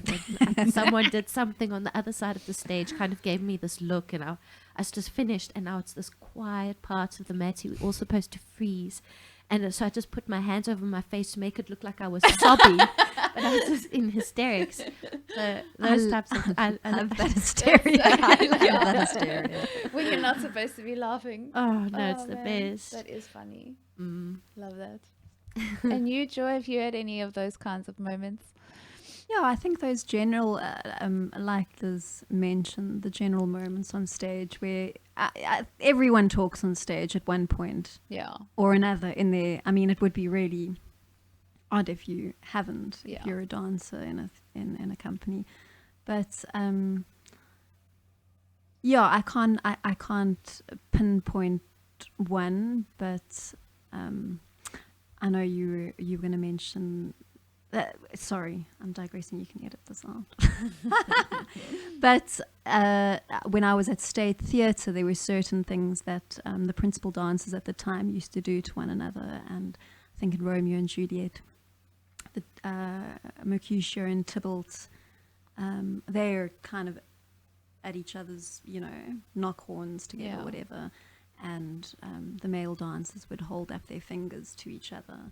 [SPEAKER 5] Someone did something on the other side of the stage, kind of gave me this look, and I was just finished, and now it's this quiet part of the Mad Scene. We're all supposed to freeze. And so I just put my hands over my face to make it look like I was sobbing, but I was just in hysterics. So those types of... I
[SPEAKER 2] love that hysteria. I love that hysteria.
[SPEAKER 1] When you're not supposed to be laughing.
[SPEAKER 5] Oh, no, it's
[SPEAKER 1] Oh,
[SPEAKER 5] the
[SPEAKER 1] man,
[SPEAKER 5] best.
[SPEAKER 1] That is funny.
[SPEAKER 5] Mm.
[SPEAKER 1] Love that. And you, Joy, have you had any of those kinds of moments?
[SPEAKER 2] Yeah, I think those general, like Liz mentioned, the general moments on stage where everyone talks on stage at one point
[SPEAKER 1] Yeah.
[SPEAKER 2] or another in there. I mean, it would be really odd if you haven't,
[SPEAKER 1] Yeah.
[SPEAKER 2] if you're a dancer in a company. But yeah, I can't pinpoint one, but I know you were going to mention. Sorry, I'm digressing. You can edit this out. But when I was at State Theatre, there were certain things that the principal dancers at the time used to do to one another. And I think in Romeo and Juliet, the Mercutio and Tybalt, they're kind of at each other's, you know, knock horns together,
[SPEAKER 1] Yeah.
[SPEAKER 2] whatever. And the male dancers would hold up their fingers to each other,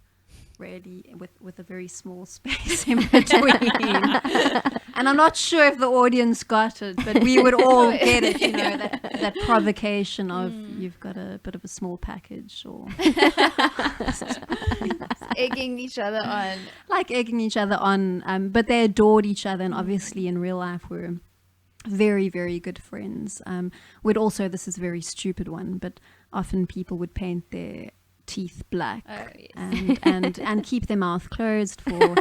[SPEAKER 2] really with a very small space in between. And I'm not sure if the audience got it, but we would all get it, you know, that provocation of you've got a bit of a small package, or
[SPEAKER 1] Egging each other on.
[SPEAKER 2] like egging each other on. But they adored each other, and obviously in real life were very, very good friends. Would also, this is a very stupid one, but often people would paint their teeth black and keep their mouth closed for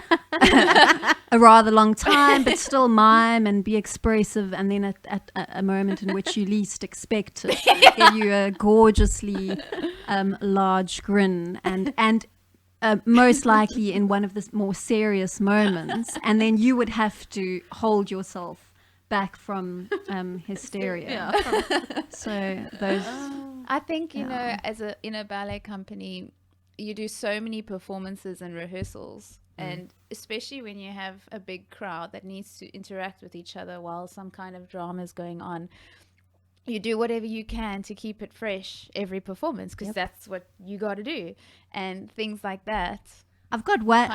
[SPEAKER 2] a rather long time, but still mime and be expressive, and then at a moment in which you least expect it, give you a gorgeously large grin, and most likely in one of the more serious moments, and then you would have to hold yourself back from hysteria. So those
[SPEAKER 1] I think, you know, in a ballet company, you do so many performances and rehearsals, and especially when you have a big crowd that needs to interact with each other while some kind of drama is going on, you do whatever you can to keep it fresh every performance, because that's what you got to do, and things like that
[SPEAKER 2] I've got one.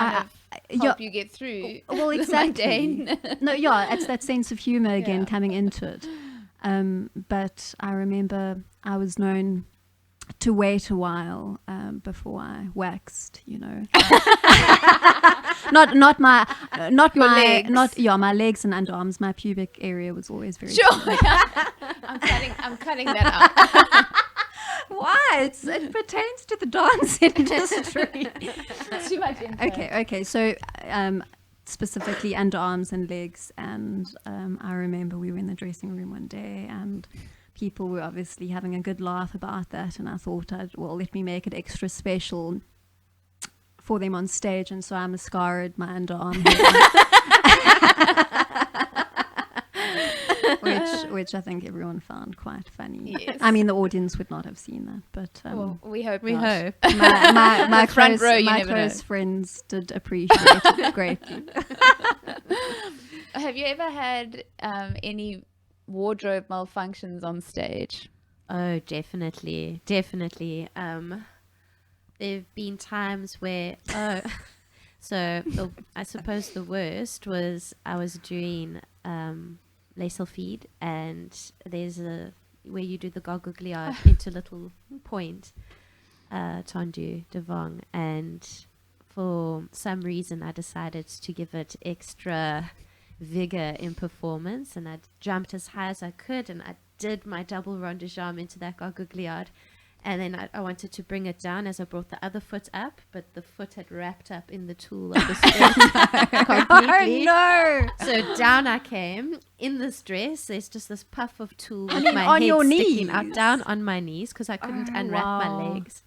[SPEAKER 1] help you get through.
[SPEAKER 2] Well, exactly. No, yeah, it's that sense of humor again coming into it. But I remember I was known to wait a while before I waxed. You know, not my
[SPEAKER 1] legs.
[SPEAKER 2] my legs and underarms. My pubic area was always very
[SPEAKER 1] Sure. I'm cutting that out.
[SPEAKER 2] Why? It pertains to the dance industry.
[SPEAKER 1] Too much info.
[SPEAKER 2] Okay. So, specifically underarms and legs, and I remember we were in the dressing room one day, and people were obviously having a good laugh about that, and I thought, let me make it extra special for them on stage, and so I mascaraed my underarm hair. Which I think everyone found quite funny.
[SPEAKER 1] Yes.
[SPEAKER 2] I mean, the audience would not have seen that, but
[SPEAKER 1] Well, we hope.
[SPEAKER 5] We
[SPEAKER 1] not.
[SPEAKER 5] hope.
[SPEAKER 2] my
[SPEAKER 1] front row, you
[SPEAKER 2] my
[SPEAKER 1] never
[SPEAKER 2] close
[SPEAKER 1] know.
[SPEAKER 2] friends did appreciate it greatly.
[SPEAKER 1] Have you ever had any wardrobe malfunctions on stage?
[SPEAKER 5] Oh, definitely. There've been times where, I suppose the worst was I was doing Les Sylphides, and there's where you do the gogogliard into little point, tendu, devant, and for some reason I decided to give it extra vigor in performance, and I jumped as high as I could, and I did my double rond de jambe into that gogogliard, and then I wanted to bring it down as I brought the other foot up, but the foot had wrapped up in the tulle of the skirt completely.
[SPEAKER 2] Oh, no!
[SPEAKER 5] So down I came in this dress. There's just this puff of tulle with
[SPEAKER 2] mean,
[SPEAKER 5] my
[SPEAKER 2] on
[SPEAKER 5] head
[SPEAKER 2] your
[SPEAKER 5] sticking out,
[SPEAKER 2] knees?
[SPEAKER 5] down on my knees, because I couldn't unwrap my
[SPEAKER 2] wow.
[SPEAKER 5] legs.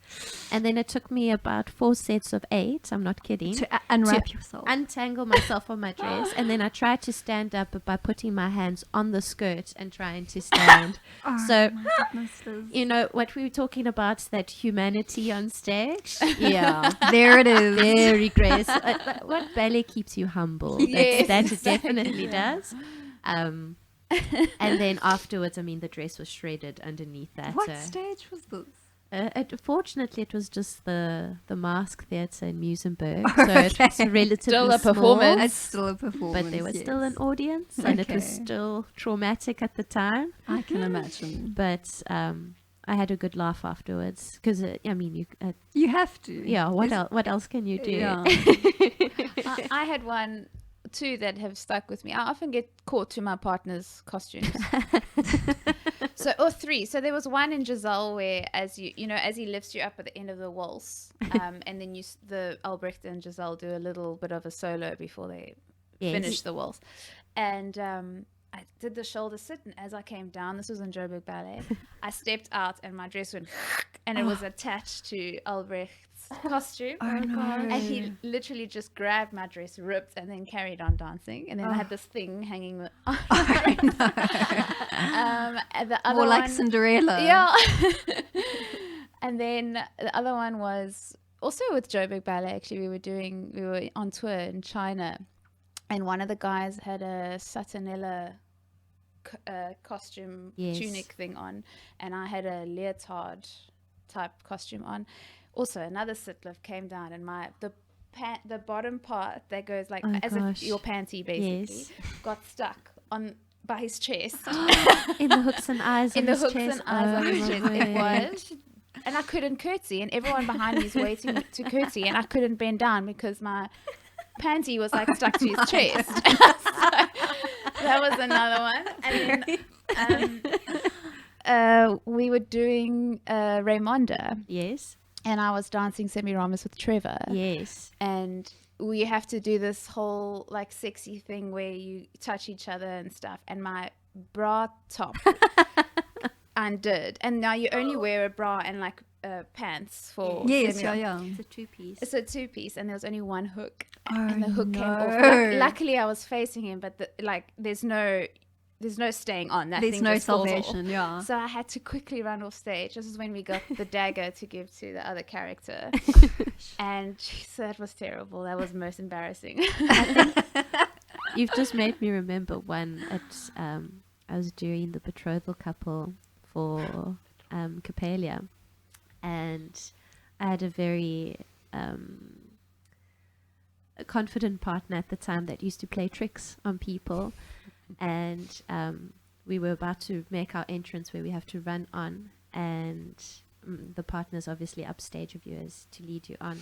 [SPEAKER 5] And then it took me about 4 sets of 8. I'm not kidding.
[SPEAKER 2] To unwrap yourself.
[SPEAKER 5] Untangle myself on my dress, and then I tried to stand up by putting my hands on the skirt and trying to stand. So, you know, what we were talking about, that humanity on stage.
[SPEAKER 2] Yeah, there it is.
[SPEAKER 5] Very grace. What ballet keeps you humble.
[SPEAKER 1] Yes,
[SPEAKER 5] That it definitely does. And then afterwards, I mean, the dress was shredded underneath that.
[SPEAKER 2] What stage was this?
[SPEAKER 5] Fortunately, it was just the Mask Theatre in Musenberg, so it was relatively
[SPEAKER 1] Still a
[SPEAKER 5] small,
[SPEAKER 1] performance.
[SPEAKER 2] It's still a performance.
[SPEAKER 5] but there was
[SPEAKER 2] yes.
[SPEAKER 5] still an audience, and it was
[SPEAKER 2] Okay.
[SPEAKER 5] still traumatic at the time.
[SPEAKER 2] I can imagine.
[SPEAKER 5] But I had a good laugh afterwards, because I mean,
[SPEAKER 2] You have to.
[SPEAKER 5] yeah. What else can you do?
[SPEAKER 2] Yeah.
[SPEAKER 1] I had one, two that have stuck with me. I often get caught to my partner's costumes. Or three. So there was one in Giselle where, as he lifts you up at the end of the waltz, and then the Albrecht and Giselle do a little bit of a solo before they
[SPEAKER 5] Yes.
[SPEAKER 1] finish the waltz, and I did the shoulder sit, and as I came down, this was in Joburg Ballet, I stepped out and my dress went and it was attached to Albrecht's costume.
[SPEAKER 2] Oh, no.
[SPEAKER 1] And he literally just grabbed my dress, ripped, and then carried on dancing. And then I had this thing hanging on my dress. And the other
[SPEAKER 2] More like
[SPEAKER 1] one,
[SPEAKER 2] Cinderella.
[SPEAKER 1] yeah. And then the other one was also with Joburg Ballet. Actually, we were on tour in China, and one of the guys had a Satanella costume,
[SPEAKER 5] Yes.
[SPEAKER 1] tunic thing on, and I had a leotard type costume on. Also, another sit lift came down, and the bottom part that goes like
[SPEAKER 5] Oh,
[SPEAKER 1] as
[SPEAKER 5] gosh.
[SPEAKER 1] if your panty basically
[SPEAKER 5] Yes.
[SPEAKER 1] got stuck on by his chest.
[SPEAKER 5] In the hooks and eyes
[SPEAKER 1] In
[SPEAKER 5] on
[SPEAKER 1] the
[SPEAKER 5] his
[SPEAKER 1] hooks
[SPEAKER 5] chest.
[SPEAKER 1] and eyes on
[SPEAKER 5] Oh,
[SPEAKER 1] his chest.
[SPEAKER 5] my
[SPEAKER 1] It
[SPEAKER 5] word.
[SPEAKER 1] was. And I couldn't curtsy, and everyone behind me is waiting to curtsy, and I couldn't bend down because my panty was like stuck to his chest. So that was another one. And then we were doing Raymonda,
[SPEAKER 5] Yes.
[SPEAKER 1] and I was dancing Semiramis with Trevor.
[SPEAKER 5] Yes.
[SPEAKER 1] And we have to do this whole like sexy thing where you touch each other and stuff, and my bra top undid, and now you only wear a bra and like pants for
[SPEAKER 2] Yes,
[SPEAKER 1] Semiramis.
[SPEAKER 2] yeah.
[SPEAKER 5] It's a two-piece.
[SPEAKER 1] It's a two-piece, and there was only one hook,
[SPEAKER 2] Oh,
[SPEAKER 1] and the hook came off.
[SPEAKER 2] no.
[SPEAKER 1] Luckily I was facing him, but there's no staying on that.
[SPEAKER 2] There's
[SPEAKER 1] thing
[SPEAKER 2] no
[SPEAKER 1] just falls off.
[SPEAKER 2] salvation, yeah.
[SPEAKER 1] So I had to quickly run off stage. This is when we got the dagger to give to the other character. And geez, that was terrible. That was most embarrassing.
[SPEAKER 5] You've just made me remember one at I was doing the betrothal couple for Capelia, and I had a very a confident partner at the time that used to play tricks on people, and we were about to make our entrance where we have to run on, and the partner's obviously upstage of you as to lead you on.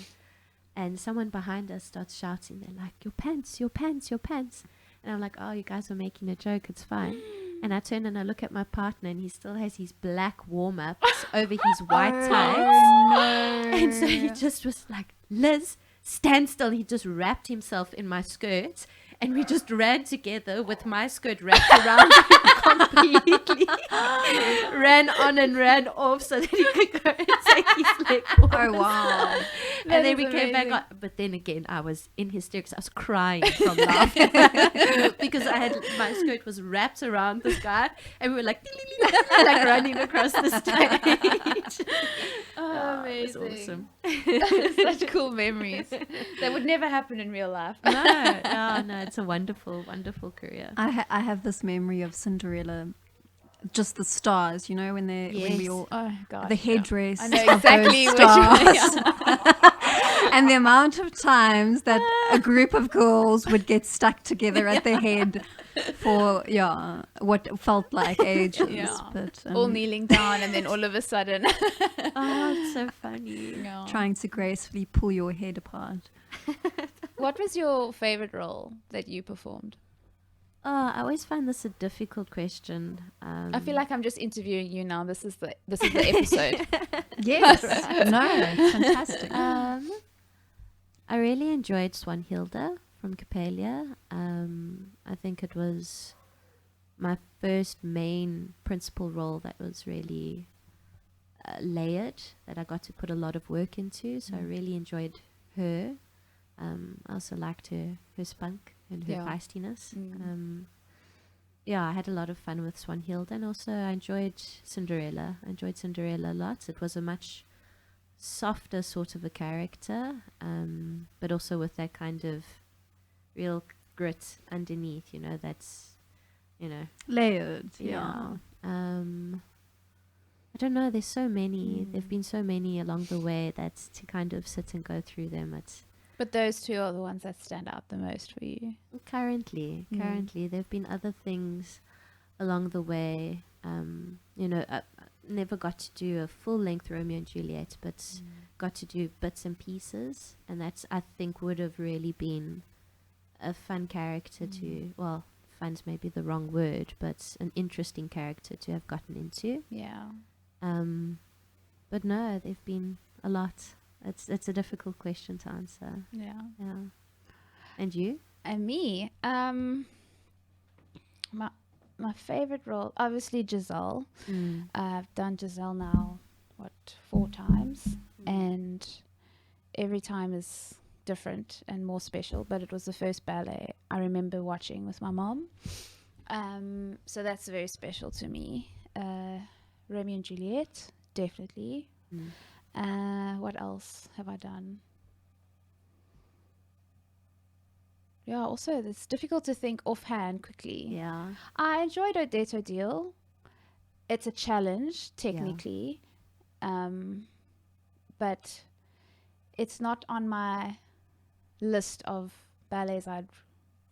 [SPEAKER 5] And someone behind us starts shouting, they're like, your pants, your pants, your pants. And I'm like, oh, you guys are making a joke, it's fine. And I turn and I look at my partner, and he still has his black warm-ups over his white tights.
[SPEAKER 2] no.
[SPEAKER 5] And so he just was like, Liz, stand still. He just wrapped himself in my skirt, and we just ran together with my skirt wrapped around him completely. Ran on and ran off so that he could go and take his leg off.
[SPEAKER 2] Oh, wow.
[SPEAKER 5] And then
[SPEAKER 1] is
[SPEAKER 5] we came back
[SPEAKER 1] amazing.
[SPEAKER 5] on. But then again, I was in hysterics. I was crying from laughing because I had my skirt was wrapped around this guy, and we were like, like running across the stage.
[SPEAKER 1] Oh,
[SPEAKER 5] It was
[SPEAKER 1] amazing.
[SPEAKER 5] awesome.
[SPEAKER 1] Such cool memories. That would never happen in real life.
[SPEAKER 5] No, it's a wonderful, wonderful career.
[SPEAKER 2] I have this memory of Cinderella, just the stars, you know, when they when we
[SPEAKER 5] Yes.
[SPEAKER 2] all
[SPEAKER 1] Oh gosh.
[SPEAKER 2] the headdress
[SPEAKER 1] I know
[SPEAKER 2] of
[SPEAKER 1] exactly
[SPEAKER 2] those
[SPEAKER 1] which one.
[SPEAKER 2] stars. And the amount of times that a group of girls would get stuck together at their head for what felt like ages.
[SPEAKER 1] Yeah.
[SPEAKER 2] But
[SPEAKER 1] All kneeling down, and then all of a sudden,
[SPEAKER 5] Oh, it's so funny.
[SPEAKER 2] trying to gracefully pull your head apart.
[SPEAKER 1] What was your favorite role that you performed?
[SPEAKER 5] Oh, I always find this a difficult question.
[SPEAKER 1] I feel like I'm just interviewing you now. This is the episode.
[SPEAKER 2] Yes. No, it's fantastic.
[SPEAKER 5] I really enjoyed Swanhilda from Capelia. I think it was my first main principal role that was really layered, that I got to put a lot of work into. So I really enjoyed her. I also liked her spunk and her
[SPEAKER 1] Yeah.
[SPEAKER 5] feistiness. I had a lot of fun with Swanhilda, and also I enjoyed Cinderella. I enjoyed Cinderella a lot. It was a much softer sort of a character, but also with that kind of real grit underneath, you know, that's, you know,
[SPEAKER 2] Layered. Yeah.
[SPEAKER 5] I don't know, there's so many, there've been so many along the way that to kind of sit and go through them, it's
[SPEAKER 1] But those two are the ones that stand out the most for you.
[SPEAKER 5] currently there've been other things along the way. You know, I never got to do a full length Romeo and Juliet, but got to do bits and pieces, and that's, I think, would have really been a fun character to, well, fun's maybe the wrong word, but an interesting character to have gotten into.
[SPEAKER 1] Yeah.
[SPEAKER 5] But no, there've been a lot. It's a difficult question to answer.
[SPEAKER 1] Yeah.
[SPEAKER 5] Yeah. And you?
[SPEAKER 1] And me, my favorite role, obviously Giselle. I've done Giselle now, 4 times, and every time is different and more special. But it was the first ballet I remember watching with my mom, so that's very special to me. Romeo and Juliet, definitely. What else have I done? Yeah, also it's difficult to think offhand quickly.
[SPEAKER 5] Yeah.
[SPEAKER 1] I enjoyed Odette Odile. It's a challenge technically, but it's not on my list of ballets I'd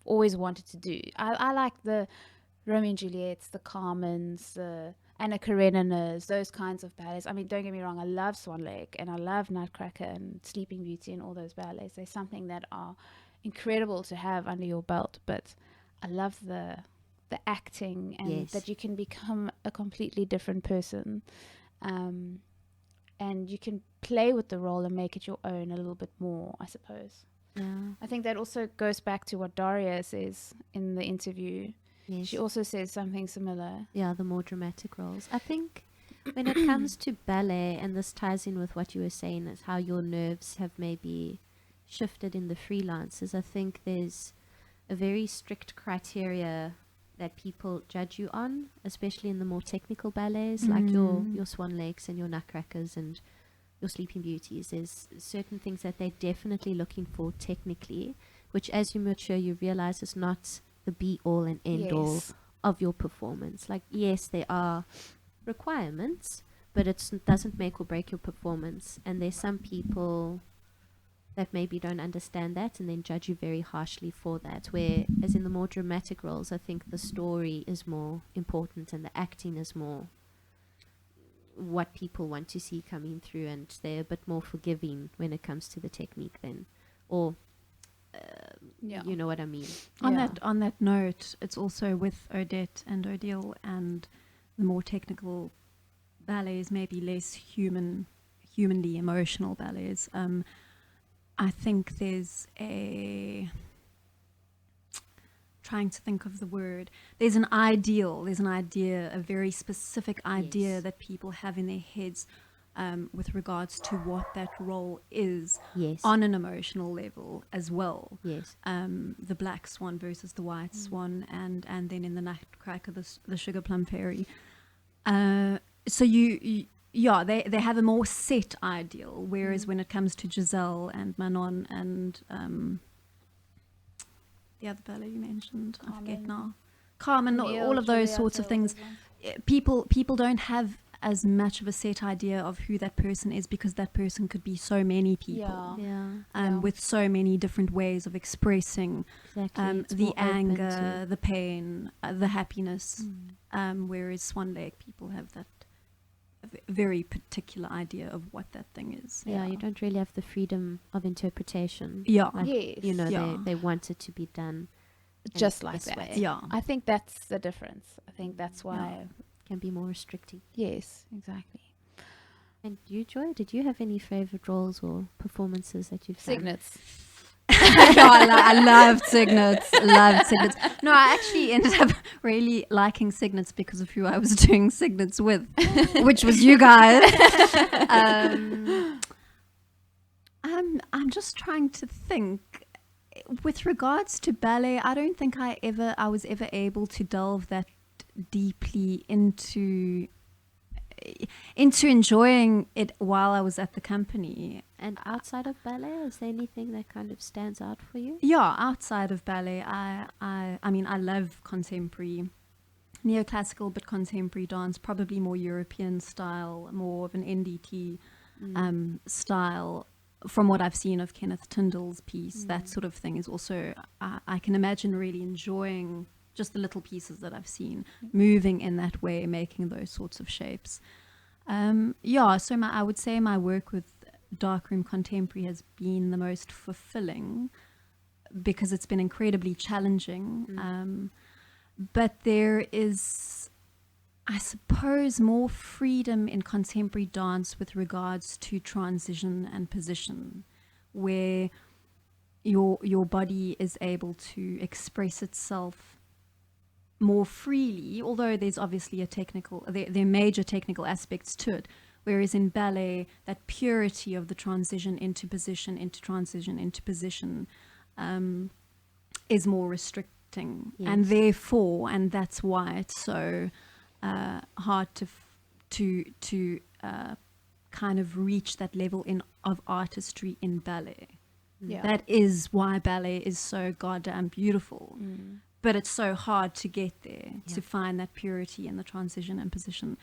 [SPEAKER 1] always wanted to do. I like the Romeo and Juliet's, the Carmens, the Anna Karenina's, those kinds of ballets. I mean, don't get me wrong, I love Swan Lake and I love Nutcracker and Sleeping Beauty and all those ballets. They're something that are incredible to have under your belt, but I love the acting and
[SPEAKER 5] Yes.
[SPEAKER 1] that you can become a completely different person. And you can play with the role and make it your own a little bit more, I suppose.
[SPEAKER 5] Yeah.
[SPEAKER 1] I think that also goes back to what Daria says in the interview.
[SPEAKER 5] Yes.
[SPEAKER 1] She also says something similar.
[SPEAKER 5] Yeah, the more dramatic roles. I think when it comes to ballet, and this ties in with what you were saying, is how your nerves have maybe shifted in the freelancers. I think there's a very strict criteria that people judge you on, especially in the more technical ballets, like your Swan Lakes and your Nutcrackers and your Sleeping Beauties. There's certain things that they're definitely looking for technically, which as you mature, you realize is not the be all and end all
[SPEAKER 1] Yes.
[SPEAKER 5] of your performance. Like, yes, there are requirements, but it doesn't make or break your performance. And there's some people that maybe don't understand that and then judge you very harshly for that. Whereas in the more dramatic roles, I think the story is more important and the acting is more what people want to see coming through, and they're a bit more forgiving when it comes to the technique then. Or
[SPEAKER 1] Yeah.
[SPEAKER 5] you know what I mean.
[SPEAKER 2] On
[SPEAKER 1] Yeah.
[SPEAKER 2] that note, it's also with Odette and Odile and the more technical ballets, maybe less humanly emotional ballets. I think there's trying to think of the word. There's an idea, a very specific idea
[SPEAKER 5] Yes.
[SPEAKER 2] that people have in their heads with regards to what that role is
[SPEAKER 5] Yes.
[SPEAKER 2] on an emotional level as well.
[SPEAKER 5] Yes.
[SPEAKER 2] The black swan versus the white swan, and then in the Nutcracker, the sugar plum fairy. So they have a more set ideal, whereas when it comes to Giselle and Manon and the other ballet you mentioned, I forget now, Carmen, all of those sorts of things, people don't have as much of a set idea of who that person is, because that person could be so many people.
[SPEAKER 1] Yeah.
[SPEAKER 5] Yeah.
[SPEAKER 2] With so many different ways of expressing
[SPEAKER 5] Exactly. It's
[SPEAKER 2] the
[SPEAKER 5] more open
[SPEAKER 2] anger,
[SPEAKER 5] to-
[SPEAKER 2] the pain, the happiness. Whereas Swan Lake, people have that very particular idea of what that thing is.
[SPEAKER 5] yeah, you don't really have the freedom of interpretation.
[SPEAKER 2] Yeah.
[SPEAKER 5] Like,
[SPEAKER 1] Yes.
[SPEAKER 5] you know,
[SPEAKER 2] Yeah.
[SPEAKER 5] they want it to be done in
[SPEAKER 1] Just like
[SPEAKER 5] this
[SPEAKER 1] that.
[SPEAKER 5] way.
[SPEAKER 2] Yeah.
[SPEAKER 1] I think that's the difference. I think that's why.
[SPEAKER 5] Can be more restricting.
[SPEAKER 1] Yes, exactly.
[SPEAKER 5] And you, Joy, did you have any favorite roles or performances that you've done?
[SPEAKER 1] Signets.
[SPEAKER 2] I loved Signets. No, I actually ended up really liking Signets because of who I was doing Signets with, which was you guys. I'm just trying to think. With regards to ballet, I don't think I was ever able to delve that deeply into enjoying it while I was at the company.
[SPEAKER 5] And outside of ballet, is there anything that kind of stands out for you?
[SPEAKER 2] Yeah, outside of ballet, I mean, I love contemporary, neoclassical, but contemporary dance, probably more European style, more of an NDT style. From what I've seen of Kenneth Tyndall's piece, that sort of thing is also, I can imagine really enjoying just the little pieces that I've seen, moving in that way, making those sorts of shapes. So I would say my work with darkroom contemporary has been the most fulfilling, because it's been incredibly challenging. But there is, I suppose, more freedom in contemporary dance with regards to transition and position, where your body is able to express itself more freely, although there's obviously there are major technical aspects to it. Whereas in ballet, that purity of the transition into position, into transition, into position, is more restricting.
[SPEAKER 5] Yes.
[SPEAKER 2] And therefore, and that's why it's so hard to kind of reach that level of artistry in ballet.
[SPEAKER 1] Yeah.
[SPEAKER 2] That is why ballet is so goddamn beautiful. But it's so hard to get there, to find that purity in the transition and position.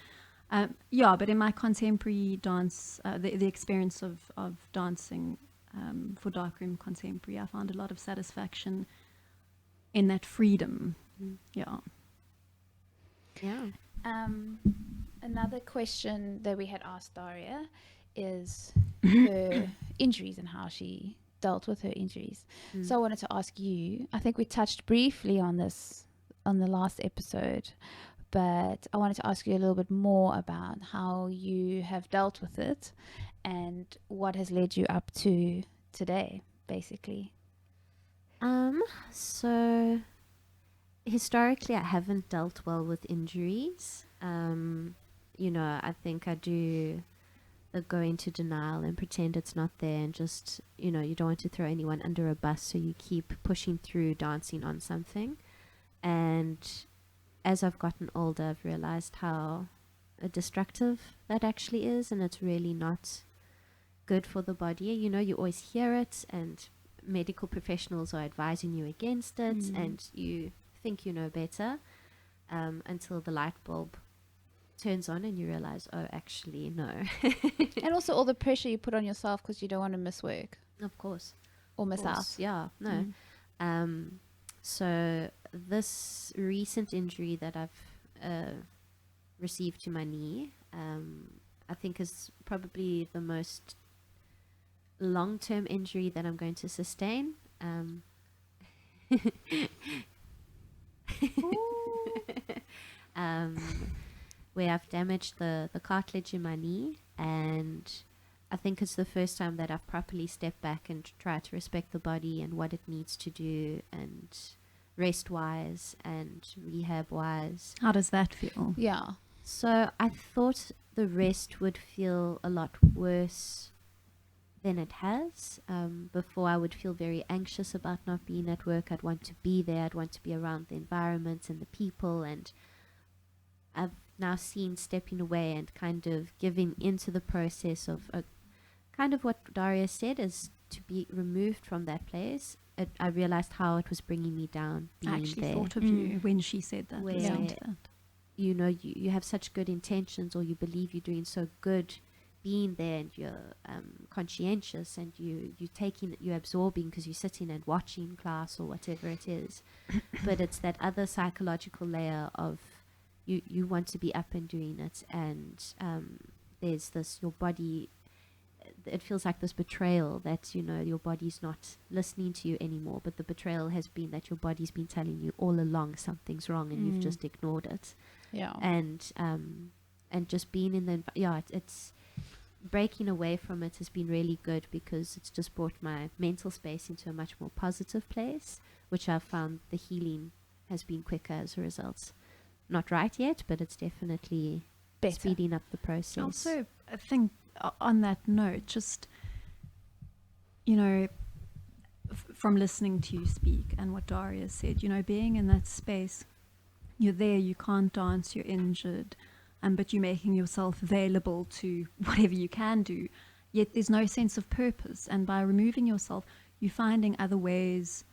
[SPEAKER 2] But in my contemporary dance, the experience of dancing for darkroom contemporary, I found a lot of satisfaction in that freedom. Yeah.
[SPEAKER 5] Yeah.
[SPEAKER 1] Another question that we had asked Daria is her injuries and how she dealt with her injuries. So I wanted to ask you, I think we touched briefly on this on the last episode, but I wanted to ask you a little bit more about how you have dealt with it and what has led you up to today, basically.
[SPEAKER 5] So historically, I haven't dealt well with injuries. I think I do go into denial and pretend it's not there, and just, you don't want to throw anyone under a bus, so you keep pushing through, dancing on something. And as I've gotten older, I've realized how destructive that actually is, and it's really not good for the body. You always hear it, and medical professionals are advising you against it, and you think you know better, until the light bulb turns on and you realize, oh, actually, no.
[SPEAKER 1] And also all the pressure you put on yourself because you don't want to miss work
[SPEAKER 5] Of course.
[SPEAKER 1] or miss out.
[SPEAKER 5] Yeah, no. So this recent injury that I've received to my knee, I think is probably the most long-term injury that I'm going to sustain. Where I've damaged the cartilage in my knee, and I think it's the first time that I've properly stepped back and tried to respect the body and what it needs to do, and rest-wise and rehab-wise.
[SPEAKER 2] How does that feel?
[SPEAKER 1] Yeah.
[SPEAKER 5] So I thought the rest would feel a lot worse than it has. Before, I would feel very anxious about not being at work. I'd want to be there. I'd want to be around the environment and the people, and I've now seen stepping away and kind of giving into the process of kind of what Daria said, is to be removed from that place. I realized how it was bringing me down being
[SPEAKER 2] I actually
[SPEAKER 5] there.
[SPEAKER 2] thought of you when she said that.
[SPEAKER 5] Where-
[SPEAKER 2] listening to that.
[SPEAKER 5] You have such good intentions, or you believe you're doing so good being there, and you're conscientious, and you're absorbing because you're sitting and watching class or whatever it is. But it's that other psychological layer of you want to be up and doing it, and there's this, your body, it feels like this betrayal that your body's not listening to you anymore, but the betrayal has been that your body's been telling you all along something's wrong, and you've just ignored it.
[SPEAKER 1] Yeah.
[SPEAKER 5] And just being in the it's breaking away from it has been really good, because it's just brought my mental space into a much more positive place, which I've found the healing has been quicker as a result. Not right yet, but it's definitely
[SPEAKER 1] Better.
[SPEAKER 5] speeding up the process.
[SPEAKER 2] Also, I think on that note, just, from listening to you speak and what Daria said, being in that space, you're there, you can't dance, you're injured, but you're making yourself available to whatever you can do, yet there's no sense of purpose. And by removing yourself, you're finding other ways,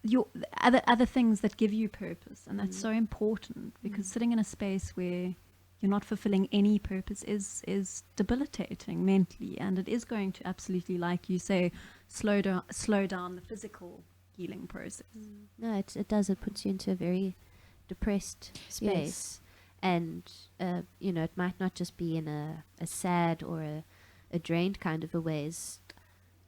[SPEAKER 2] your other things that give you purpose. And that's so important, because sitting in a space where you're not fulfilling any purpose is debilitating mentally, and it is going to absolutely, like you say, slow down the physical healing process.
[SPEAKER 5] No, it does. It puts you into a very depressed space. And it might not just be in a sad or a drained kind of a ways.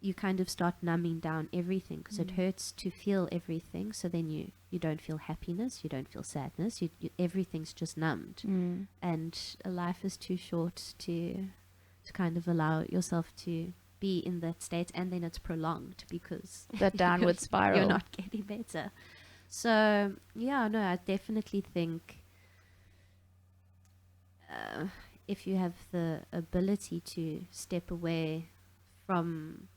[SPEAKER 5] You kind of start numbing down everything, because it hurts to feel everything. So then you don't feel happiness, you don't feel sadness, everything's just numbed. And life is too short to kind of allow yourself to be in that state, and then it's prolonged, because
[SPEAKER 1] That downward spiral.
[SPEAKER 5] you're not getting better. So I definitely think if you have the ability to step away from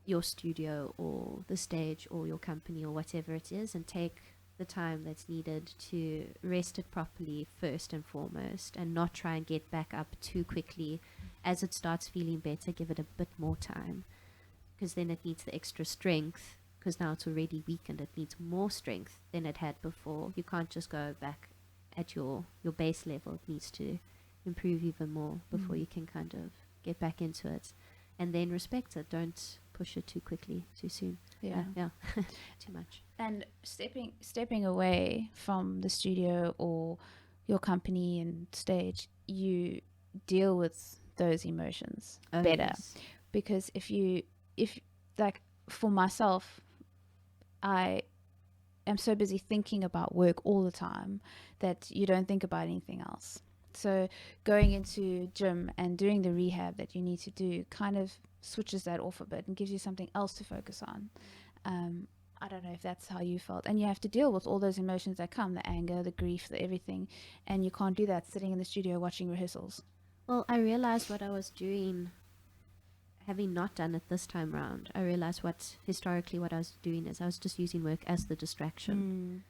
[SPEAKER 5] your studio or the stage or your company or whatever it is, and take the time that's needed to rest it properly first and foremost, and not try and get back up too quickly. As it starts feeling better, give it a bit more time, because then it needs the extra strength, because now it's already weakened. It needs more strength than it had before. You can't just go back at your base level. It needs to improve even more before you can kind of get back into it. And then respect it. Don't push it too quickly, too soon.
[SPEAKER 1] Yeah.
[SPEAKER 5] Too much.
[SPEAKER 1] And stepping away from the studio or your company and stage, you deal with those emotions
[SPEAKER 5] Oh,
[SPEAKER 1] better.
[SPEAKER 5] yes.
[SPEAKER 1] Because if like for myself, I am so busy thinking about work all the time that you don't think about anything else. So going into gym and doing the rehab that you need to do kind of switches that off a bit and gives you something else to focus on. I don't know if that's how you felt. And you have to deal with all those emotions that come, the anger, the grief, the everything. And you can't do that sitting in the studio watching rehearsals.
[SPEAKER 5] Well, I realized what I was doing, having not done it this time round. I realized what I was doing is I was just using work as the distraction.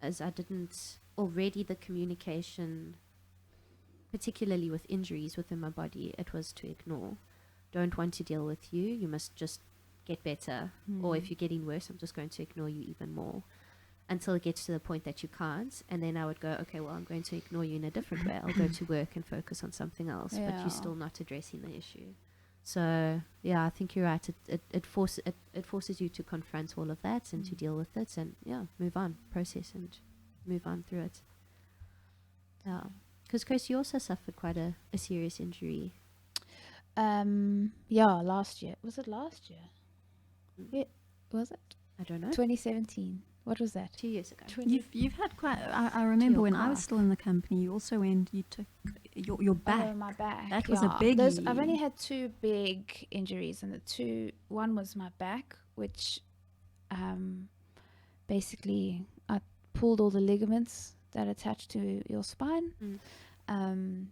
[SPEAKER 5] As I didn't already, the communication, particularly with injuries within my body, it was to ignore. Don't want to deal with you. You must just get better. Or if you're getting worse, I'm just going to ignore you even more until it gets to the point that you can't. And then I would go, okay, well, I'm going to ignore you in a different way. I'll go to work and focus on something else, but
[SPEAKER 1] Yeah.
[SPEAKER 5] you're still not addressing the issue. So yeah, I think you're right. It forces you to confront all of that and to deal with it, and move on, process, and move on through it. Yeah, because Chris, you also suffered quite a serious injury.
[SPEAKER 1] Last year. Was it last year? Yeah, was it?
[SPEAKER 5] I don't know.
[SPEAKER 1] 2017. What was that?
[SPEAKER 5] 2 years ago.
[SPEAKER 2] You've had quite. I remember
[SPEAKER 5] your
[SPEAKER 2] when I was
[SPEAKER 5] calf.
[SPEAKER 2] still in the company, you also went. You took your back.
[SPEAKER 1] Oh, my back.
[SPEAKER 2] That was a biggie.
[SPEAKER 1] I've only had 2 big injuries, and one was my back, which basically I pulled all the ligaments that attach to your spine.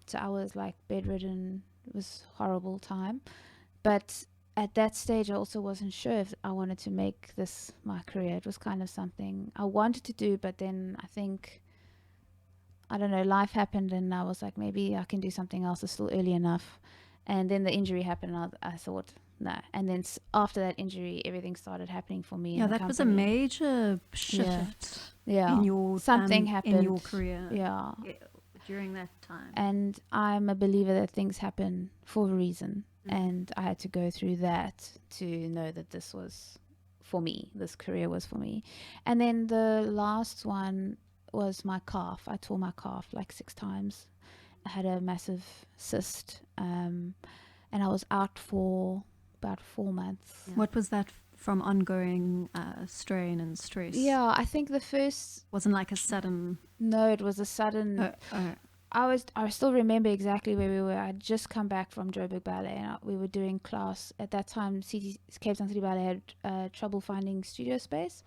[SPEAKER 1] So I was like bedridden. It was a horrible time. But at that stage, I also wasn't sure if I wanted to make this my career. It was kind of something I wanted to do, but then I think, I don't know, life happened and I was like, maybe I can do something else. It's still early enough. And then the injury happened and I thought, no. And then after that injury, everything started happening for me.
[SPEAKER 2] Yeah,
[SPEAKER 1] in the
[SPEAKER 2] that was a
[SPEAKER 1] company.
[SPEAKER 2] major shift
[SPEAKER 1] Yeah.
[SPEAKER 2] in your
[SPEAKER 1] Something happened
[SPEAKER 2] in your career.
[SPEAKER 1] Yeah.
[SPEAKER 2] During that time.
[SPEAKER 1] And I'm a believer that things happen for a reason. And I had to go through that to know that this was for me. This career was for me. And then the last one was my calf. I tore my calf like 6 times. I had a massive cyst. And I was out for about 4 months.
[SPEAKER 5] Yeah.
[SPEAKER 2] What was that from ongoing strain and stress?
[SPEAKER 1] Yeah, I think the first...
[SPEAKER 2] Wasn't like a sudden...
[SPEAKER 1] No, it was a sudden... I still remember exactly where we were. I'd just come back from Joburg Ballet and we were doing class. At that time, Cape Town City Ballet had trouble finding studio space.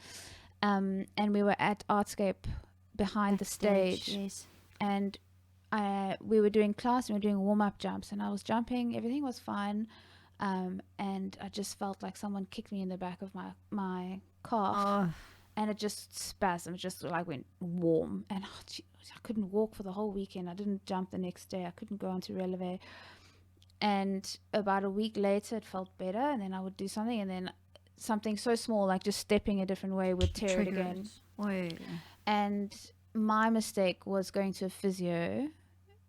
[SPEAKER 1] And we were at Artscape behind the stage.
[SPEAKER 5] Yes.
[SPEAKER 1] And we were doing class and we were doing warm-up jumps. And I was jumping. Everything was fine. And I just felt like someone kicked me in the back of my calf. And it just spasmed. It just like went warm. And I couldn't walk for the whole weekend. I didn't jump the next day. I couldn't go onto releve. And about a week later, it felt better. And then I would do something. And then something so small, like just stepping a different way, would tear it again. And my mistake was going to a physio.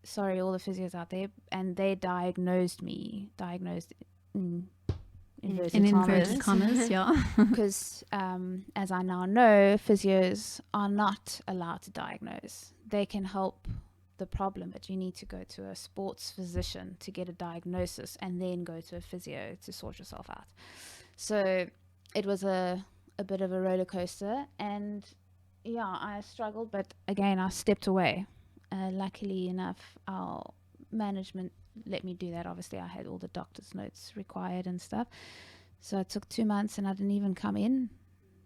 [SPEAKER 1] Sorry, all the physios out there. And they diagnosed
[SPEAKER 2] in inverted commas, yeah.
[SPEAKER 1] Because as I now know, physios are not allowed to diagnose. They can help the problem, but you need to go to a sports physician to get a diagnosis and then go to a physio to sort yourself out. So it was a bit of a roller coaster, and yeah, I struggled, but again, I stepped away. Luckily enough, our management let me do that. Obviously, I had all the doctor's notes required and stuff. So it took 2 months and I didn't even come in,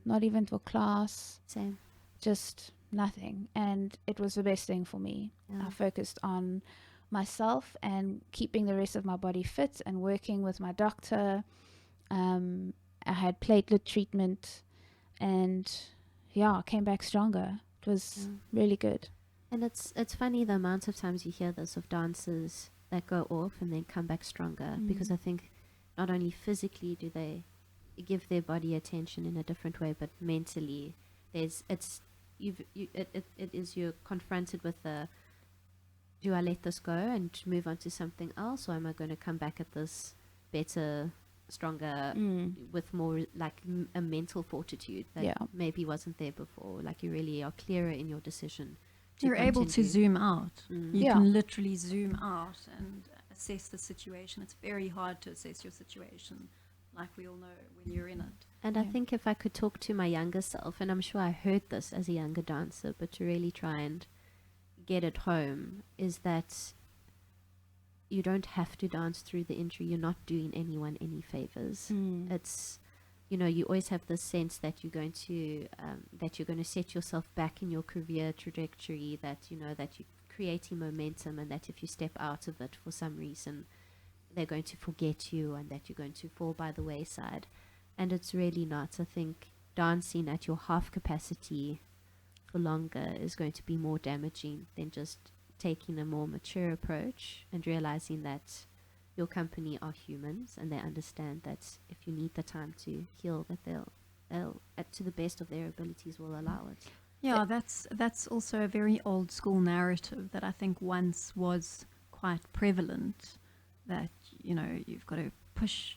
[SPEAKER 1] not even for class.
[SPEAKER 5] Same.
[SPEAKER 1] Just nothing. And it was the best thing for me.
[SPEAKER 5] Yeah.
[SPEAKER 1] I focused on myself and keeping the rest of my body fit and working with my doctor. I had platelet treatment and I came back stronger. It was really good.
[SPEAKER 5] And it's funny the amount of times you hear this of dancers that go off and then come back stronger, because I think not only physically do they give their body attention in a different way, but mentally you're confronted with do I let this go and move on to something else, or am I going to come back at this better, stronger, with more like a mental fortitude that maybe wasn't there before? Like you really are clearer in your decision
[SPEAKER 2] You're able to
[SPEAKER 5] continue.
[SPEAKER 2] zoom out. You
[SPEAKER 1] Yeah.
[SPEAKER 2] can literally zoom out and assess the situation. It's very hard to assess your situation, like we all know, when you're in it.
[SPEAKER 5] And I think if I could talk to my younger self, and I'm sure I heard this as a younger dancer, but to really try and get it home, is that you don't have to dance through the injury. You're not doing anyone any favors. It's, you know, you always have this sense that you're going to set yourself back in your career trajectory, that, you know, that you're creating momentum, and that if you step out of it for some reason, they're going to forget you, and that you're going to fall by the wayside. And it's really not. I think dancing at your half capacity for longer is going to be more damaging than just taking a more mature approach and realizing that your company are humans, and they understand that if you need the time to heal, that they'll to the best of their abilities will allow it.
[SPEAKER 2] Yeah, that's also a very old school narrative that I think once was quite prevalent, that, you know, you've got to push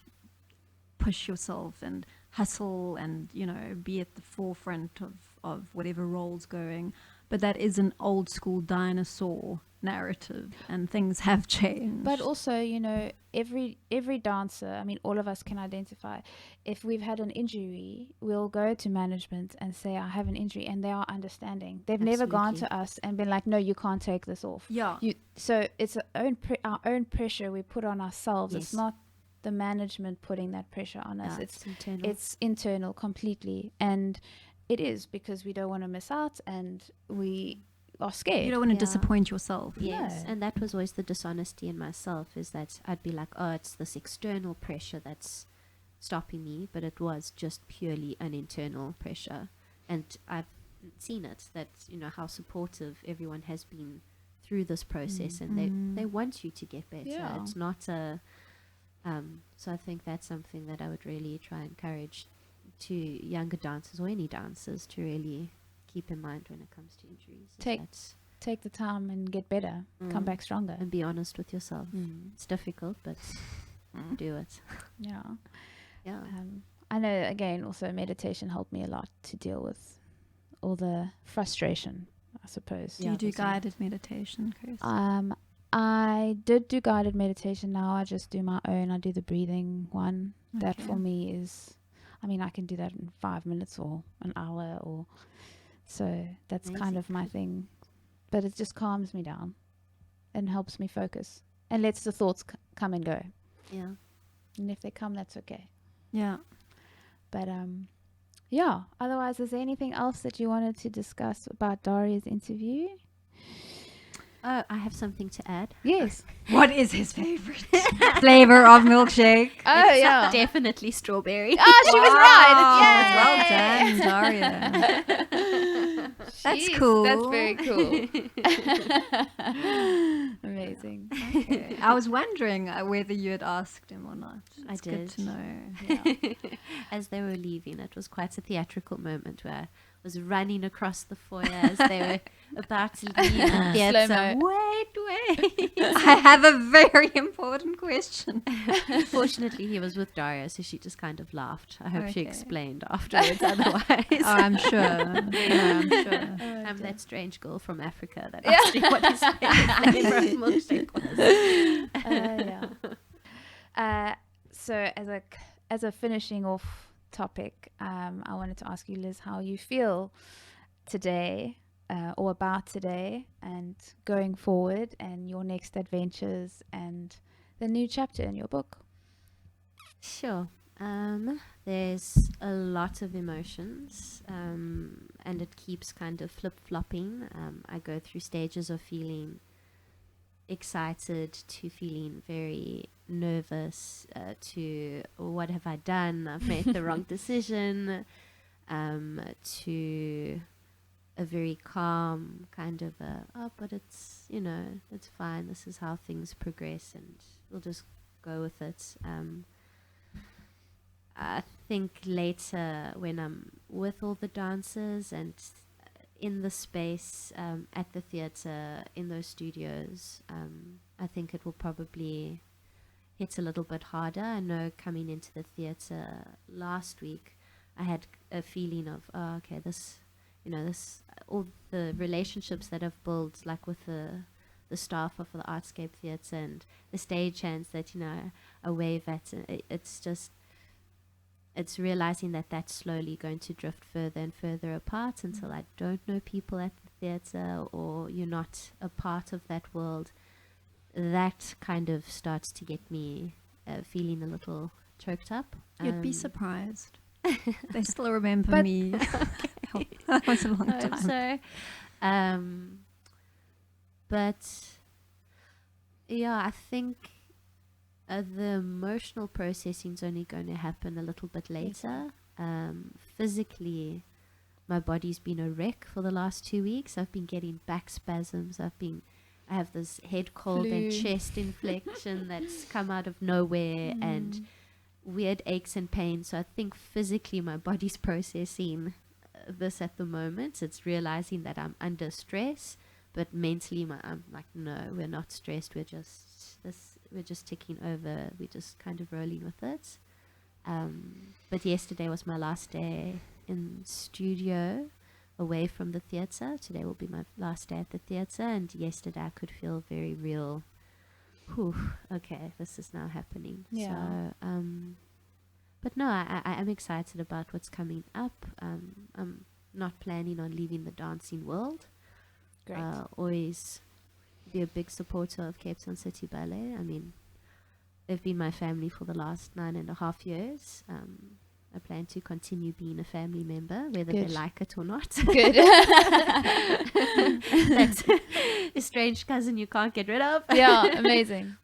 [SPEAKER 2] yourself and hustle and, you know, be at the forefront of whatever role's going. But that is an old school dinosaur narrative, and things have changed.
[SPEAKER 1] But also, you know, every dancer, I mean, all of us can identify, if we've had an injury, we'll go to management and say, I have an injury, and they are understanding. They've never gone
[SPEAKER 5] Absolutely.
[SPEAKER 1] to us and been like, no, you can't take this off.
[SPEAKER 2] yeah,
[SPEAKER 1] So it's our own pressure we put on ourselves.
[SPEAKER 5] Yes.
[SPEAKER 1] It's not the management putting that pressure on us.
[SPEAKER 5] Yeah,
[SPEAKER 1] It's
[SPEAKER 5] internal.
[SPEAKER 1] it's internal completely, and it is because we don't want to miss out, and we are scared.
[SPEAKER 2] you don't want to
[SPEAKER 5] Yeah.
[SPEAKER 2] disappoint yourself.
[SPEAKER 5] Yes,
[SPEAKER 1] No.
[SPEAKER 5] and that was always the dishonesty in myself, is that I'd be like, oh, it's this external pressure that's stopping me, but it was just purely an internal pressure. And I've seen it, that, you know, how supportive everyone has been through this process, and they want you to get better.
[SPEAKER 1] Yeah.
[SPEAKER 5] It's not a so I think that's something that I would really try and encourage to younger dancers, or any dancers, to really keep in mind when it comes to injuries. is
[SPEAKER 1] Take-
[SPEAKER 5] that-
[SPEAKER 1] Take the time and get better. Come back stronger.
[SPEAKER 5] and be honest with yourself. It's difficult, but do it.
[SPEAKER 1] Yeah.
[SPEAKER 5] Yeah.
[SPEAKER 1] I know, again, also meditation helped me a lot to deal with all the frustration, I suppose.
[SPEAKER 2] Do you do
[SPEAKER 5] that's right.
[SPEAKER 2] guided meditation, Chris?
[SPEAKER 1] I did do guided meditation. Now I just do my own. I do the breathing one. That
[SPEAKER 2] Okay.
[SPEAKER 1] for me is, I mean, I can do that in 5 minutes or an hour, or so that's kind
[SPEAKER 5] Amazing.
[SPEAKER 1] of my thing. But it just calms me down and helps me focus and lets the thoughts come and go.
[SPEAKER 5] Yeah.
[SPEAKER 1] And if they come, that's okay.
[SPEAKER 2] Yeah.
[SPEAKER 1] But yeah. Otherwise, is there anything else that you wanted to discuss about Daria's interview?
[SPEAKER 5] Oh, I have something to add.
[SPEAKER 1] Yes.
[SPEAKER 2] What is his favorite flavor of milkshake?
[SPEAKER 1] Oh yeah.
[SPEAKER 5] Definitely strawberry.
[SPEAKER 1] Oh, she was right.
[SPEAKER 2] Well
[SPEAKER 1] Yay!
[SPEAKER 2] done, Daria. That's
[SPEAKER 1] Jeez,
[SPEAKER 2] cool.
[SPEAKER 1] That's very cool. Amazing.
[SPEAKER 2] Okay. I was wondering whether you had asked him or not.
[SPEAKER 5] I
[SPEAKER 2] It's good
[SPEAKER 5] did.
[SPEAKER 2] to know.
[SPEAKER 1] Yeah.
[SPEAKER 5] As they were leaving, it was quite a theatrical moment where I was running across the foyer as they were about to leave the theatre.
[SPEAKER 1] Slow-mo.
[SPEAKER 5] Wait.
[SPEAKER 2] I have a very important question.
[SPEAKER 5] Fortunately, he was with Daria, so she just kind of laughed. I hope she
[SPEAKER 2] Okay.
[SPEAKER 5] explained afterwards. Otherwise,
[SPEAKER 2] Oh, I'm sure. Yeah, I'm sure.
[SPEAKER 5] I'm that strange girl from Africa that asked me what his favorite flavor of milkshake was.
[SPEAKER 1] Yeah. So as a finishing off topic, I wanted to ask you, Liz, how you feel today, or about today, and going forward, and your next adventures, and the new chapter in your book.
[SPEAKER 5] Sure. There's a lot of emotions, and it keeps kind of flip-flopping. I go through stages of feeling excited to feeling very nervous, to what have I done? I've made the wrong decision, to a very calm kind of but it's, you know, it's fine. This is how things progress, and we'll just go with it. I think later, when I'm with all the dancers and in the space, at the theatre, in those studios, I think it will probably hit a little bit harder. I know coming into the theatre last week, I had a feeling of, oh, okay, this this all the relationships that I've built, like with the staff of the Artscape Theatre and the stage hands that I wave at. It's realizing that that's slowly going to drift further and further apart until I don't know people at the theatre, or you're not a part of that world. That kind of starts to get me feeling a little choked up.
[SPEAKER 2] You'd be surprised. They still remember me. That was a long time.
[SPEAKER 5] But yeah, I think the emotional processing is only going to happen a little bit later. Physically, my body's been a wreck for the last 2 weeks. I've been getting back spasms. I have this head cold and chest infection that's come out of nowhere, and weird aches and pains. So I think physically my body's processing this at the moment. It's realizing that I'm under stress, but mentally I'm like, no, we're not stressed. We're just ticking over. We're just kind of rolling with it. But yesterday was my last day in studio away from the theatre. Today will be my last day at the theatre, and yesterday I could feel very real. Okay, this is now happening.
[SPEAKER 1] Yeah.
[SPEAKER 5] So, but no, I'm excited about what's coming up. I'm not planning on leaving the dancing world.
[SPEAKER 1] Great.
[SPEAKER 5] Always be a big supporter of Cape Town City Ballet. I mean, they've been my family for the last 9.5 years. I plan to continue being a family member, whether they like it or not.
[SPEAKER 1] Good.
[SPEAKER 5] That's a strange cousin you can't get rid of.
[SPEAKER 1] Yeah, amazing.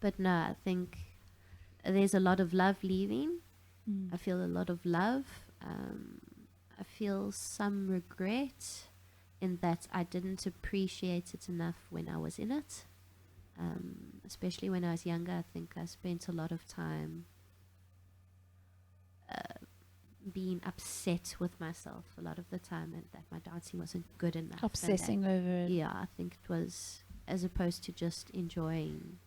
[SPEAKER 5] But no, I think there's a lot of love leaving. I feel a lot of love. I feel some regret in that I didn't appreciate it enough when I was in it. Especially when I was younger, I think I spent a lot of time being upset with myself a lot of the time, and that my dancing wasn't good enough.
[SPEAKER 1] Obsessing over it.
[SPEAKER 5] Yeah, I think it was, as opposed to just enjoying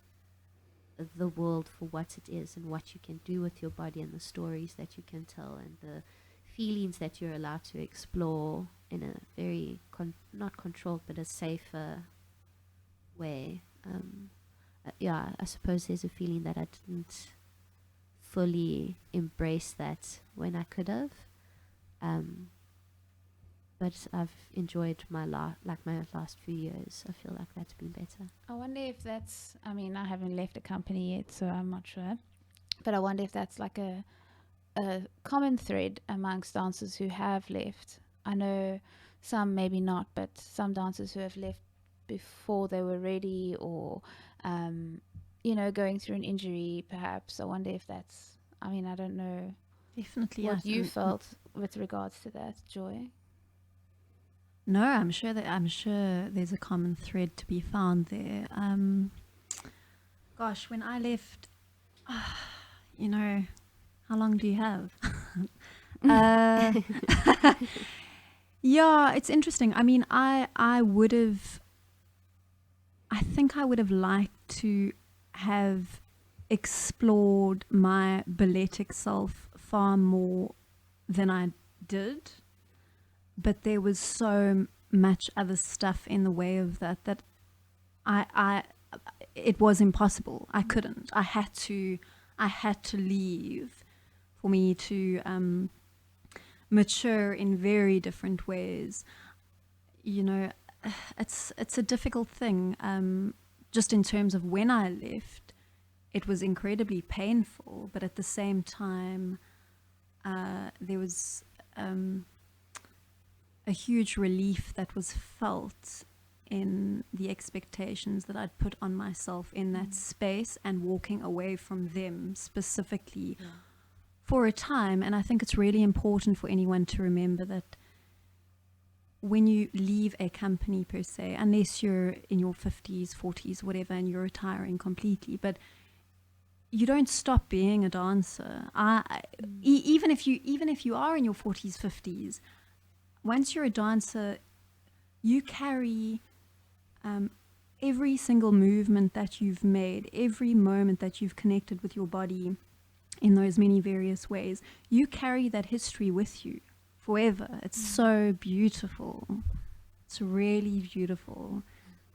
[SPEAKER 5] the world for what it is and what you can do with your body and the stories that you can tell and the feelings that you're allowed to explore in a very not controlled but a safer way. Yeah, I suppose there's a feeling that I didn't fully embrace that when I could have. But I've enjoyed my last few years. I feel like that's been better.
[SPEAKER 1] I wonder if that's, I mean, I haven't left a company yet, so I'm not sure. But I wonder if that's like a common thread amongst dancers who have left. I know some maybe not, but some dancers who have left before they were ready, or going through an injury perhaps. I wonder if that's, I mean, I don't know
[SPEAKER 2] Definitely.
[SPEAKER 1] what you felt with regards to that, Joy.
[SPEAKER 2] No, I'm sure there's a common thread to be found there. Gosh, when I left, how long do you have? Yeah, it's interesting. I mean, I think I would have liked to have explored my balletic self far more than I did. But there was so much other stuff in the way of that it was impossible. I couldn't. I had to leave for me to mature in very different ways. It's a difficult thing. Just in terms of when I left, it was incredibly painful, but at the same time, there was a huge relief that was felt in the expectations that I'd put on myself in that space and walking away from them specifically for a time. And I think it's really important for anyone to remember that when you leave a company per se, unless you're in your 50s, 40s, whatever, and you're retiring completely, but you don't stop being a dancer. Even if you are in your 40s, 50s, once you're a dancer, you carry every single movement that you've made, every moment that you've connected with your body, in those many various ways, you carry that history with you forever. It's so beautiful. It's really beautiful.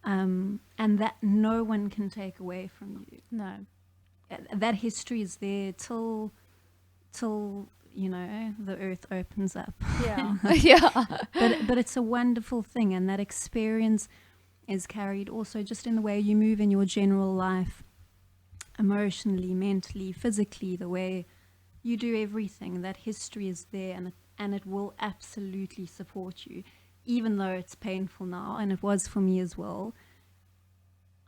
[SPEAKER 2] And that no one can take away from you.
[SPEAKER 1] No.
[SPEAKER 2] That history is there till you know, the earth opens up.
[SPEAKER 1] Yeah. Yeah.
[SPEAKER 2] But it's a wonderful thing, and that experience is carried also just in the way you move in your general life, emotionally, mentally, physically, the way you do everything. That history is there, and it will absolutely support you, even though it's painful now, and it was for me as well.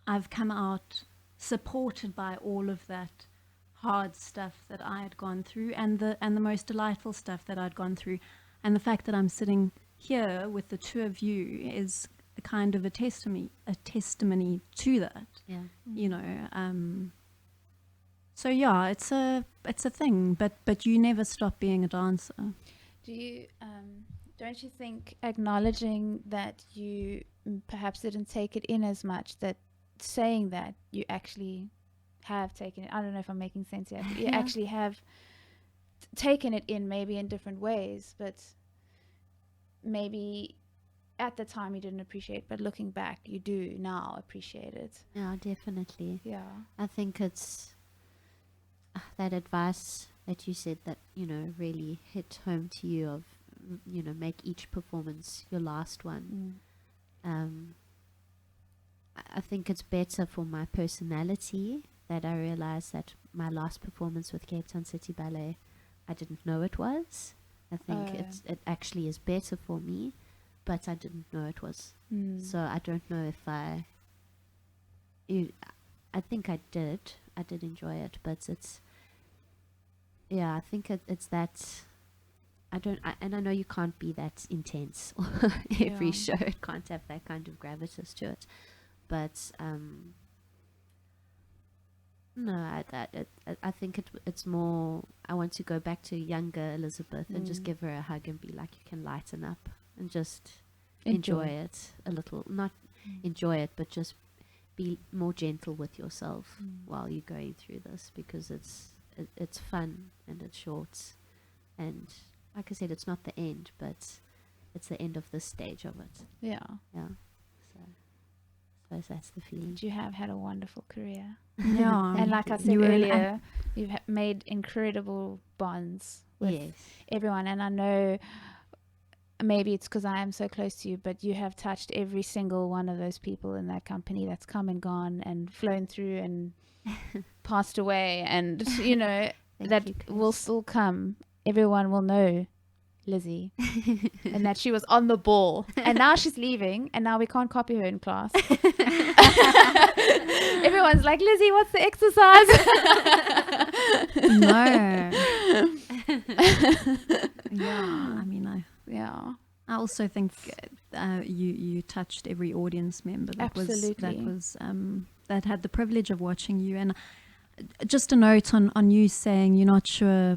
[SPEAKER 2] I've come out supported by all of that hard stuff that I had gone through, and the most delightful stuff that I'd gone through. And the fact that I'm sitting here with the two of you is a kind of a testimony to that.
[SPEAKER 5] Yeah.
[SPEAKER 2] You know, so yeah, it's a thing, but you never stop being a dancer.
[SPEAKER 1] Do you don't you think acknowledging that you perhaps didn't take it in as much, that saying that you actually have taken it, I don't know if I'm making sense yet, but you actually have taken it in, maybe in different ways, but maybe at the time you didn't appreciate, but looking back you do now appreciate it.
[SPEAKER 5] Yeah, definitely.
[SPEAKER 1] Yeah.
[SPEAKER 5] I think it's that advice that you said that, you know, really hit home to you of, you know, make each performance your last one. I think it's better for my personality that I realized that my last performance with Cape Town City Ballet, I didn't know it was. I think it actually is better for me, but I didn't know it was. So I don't know if I think I did enjoy it, but it's, yeah, I think it's that and I know you can't be that intense every show. It can't have that kind of gravitas to it, but no, I think it's more, I want to go back to younger Elizabeth and just give her a hug and be like, you can lighten up and just enjoy it a little. Not enjoy it, but just be more gentle with yourself while you're going through this, because it's fun and it's short, and like I said, it's not the end, but it's the end of this stage of it.
[SPEAKER 1] Yeah.
[SPEAKER 5] So I suppose that's the feeling.
[SPEAKER 1] You have had a wonderful career.
[SPEAKER 2] Yeah.
[SPEAKER 1] And like I said earlier, you've made incredible bonds with everyone. And I know maybe it's because I am so close to you, but you have touched every single one of those people in that company that's come and gone and flown through and passed away. And, you know, that will still come. Everyone will know Lizzie and that she was on the ball, and now she's leaving, and now we can't copy her in class. Everyone's like, Lizzie, what's the exercise?
[SPEAKER 2] No. Yeah, I mean, I also think you touched every audience member that that had the privilege of watching you. And just a note on you saying you're not sure.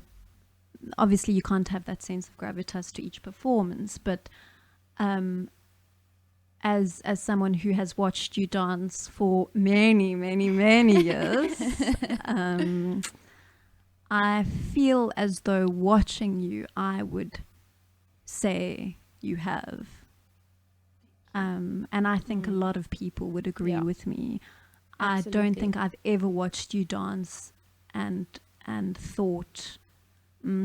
[SPEAKER 2] Obviously, you can't have that sense of gravitas to each performance, but as someone who has watched you dance for many, many, many years, I feel as though watching you, I would say you have. And I think a lot of people would agree with me. Absolutely. I don't think I've ever watched you dance and thought,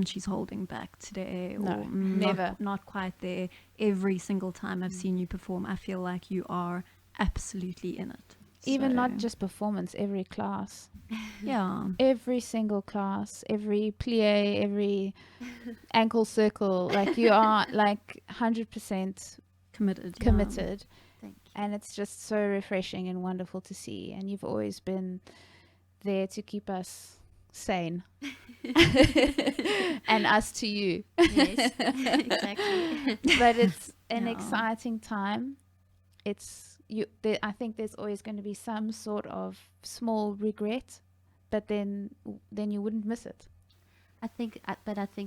[SPEAKER 2] she's holding back today, or
[SPEAKER 1] never.
[SPEAKER 2] Not quite there. Every single time I've seen you perform, I feel like you are absolutely in it.
[SPEAKER 1] Even not just performance, every class.
[SPEAKER 2] Yeah.
[SPEAKER 1] Every single class, every plie, every ankle circle, like you are like 100% committed.
[SPEAKER 5] Thank you.
[SPEAKER 1] And it's just so refreshing and wonderful to see. And you've always been there to keep us sane. And us to you.
[SPEAKER 5] Yes, exactly.
[SPEAKER 1] But it's an exciting time. I think there's always going to be some sort of small regret, but then you wouldn't miss it.
[SPEAKER 5] I think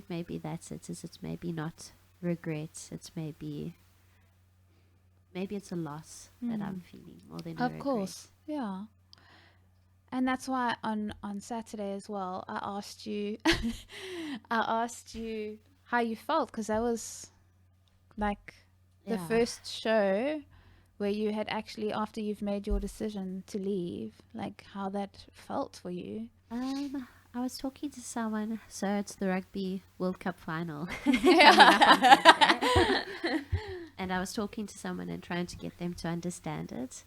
[SPEAKER 5] maybe that's it. It's maybe not regret. It's maybe it's a loss that I'm feeling more than a regret.
[SPEAKER 1] Of course, yeah. And that's why on Saturday as well, I asked you, how you felt, because that was like the
[SPEAKER 5] Yeah.
[SPEAKER 1] first show where you had actually, after you've made your decision to leave, like how that felt for you.
[SPEAKER 5] I was talking to someone, so it's the Rugby World Cup final. And I was talking to someone and trying to get them to understand it.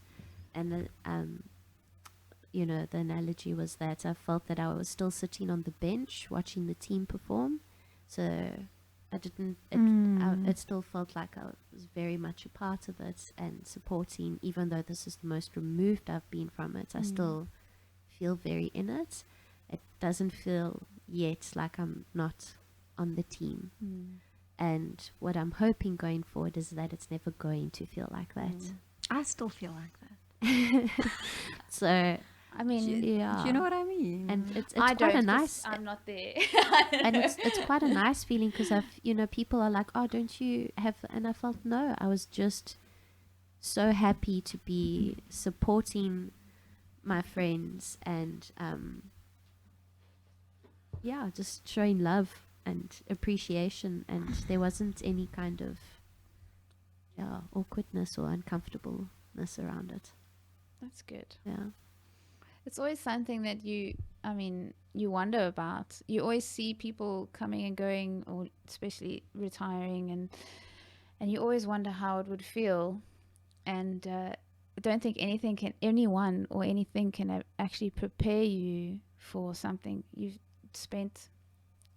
[SPEAKER 5] And the analogy was that I felt that I was still sitting on the bench watching the team perform. So I didn't, it still felt like I was very much a part of it and supporting, even though this is the most removed I've been from it. I still feel very in it. It doesn't feel yet like I'm not on the team. And what I'm hoping going forward is that it's never going to feel like that.
[SPEAKER 2] I still feel like that.
[SPEAKER 5] So,
[SPEAKER 1] I mean,
[SPEAKER 5] yeah.
[SPEAKER 2] Do you know what I mean?
[SPEAKER 5] And it's
[SPEAKER 1] I
[SPEAKER 5] quite
[SPEAKER 1] don't,
[SPEAKER 5] a
[SPEAKER 1] 'cause
[SPEAKER 5] nice,
[SPEAKER 1] I'm not there.
[SPEAKER 5] and it's quite a nice feeling, because people are like, oh, don't you have, and I felt, no, I was just so happy to be supporting my friends and just showing love and appreciation, and there wasn't any kind of awkwardness or uncomfortableness around it.
[SPEAKER 1] That's good.
[SPEAKER 5] Yeah.
[SPEAKER 1] It's always something that you wonder about. You always see people coming and going, or especially retiring, and you always wonder how it would feel. And I don't think anyone or anything can actually prepare you for something. You've spent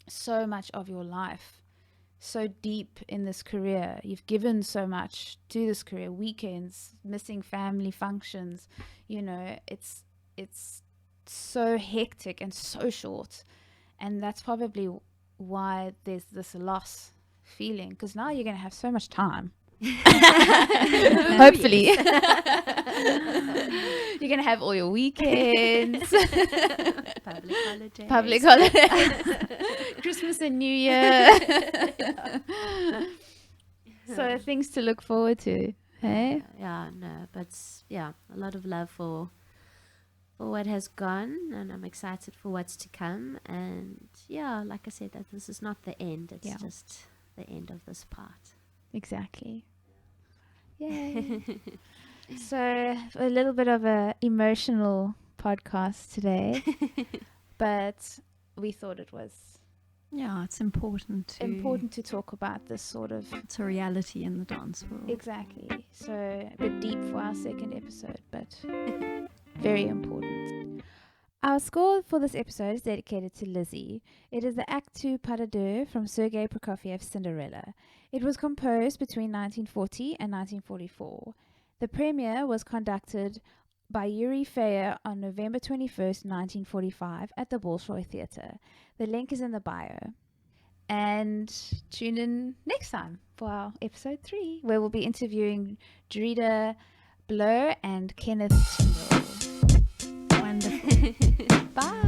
[SPEAKER 1] so much of your life so deep in this career. You've given so much to this career, weekends, missing family functions. It's so hectic and so short, and that's probably why there's this loss feeling, because now you're going to have so much time. Hopefully. You're going to have all your weekends. Public holidays. Christmas and New Year. So things to look forward to. Hey?
[SPEAKER 5] But a lot of love for what has gone, and I'm excited for what's to come. And like I said, that this is not the end, it's just the end of this part.
[SPEAKER 1] Exactly. Yay. So a little bit of a emotional podcast today, but we thought it was
[SPEAKER 2] it's important to
[SPEAKER 1] talk about this sort of.
[SPEAKER 2] It's a reality in the dance world.
[SPEAKER 1] Exactly. So a bit deep for our second episode, but very important. Our score for this episode is dedicated to Lizzie. It is the Act 2 Pas de Deux from Sergei Prokofiev's Cinderella. It was composed between 1940 and 1944. The premiere was conducted by Yuri Feyer on November 21st, 1945 at the Bolshoi Theatre. The link is in the bio. And tune in next time for our episode 3, where we'll be interviewing Drida Blow and Kenneth Tyndall.
[SPEAKER 2] Wonderful.
[SPEAKER 1] Bye.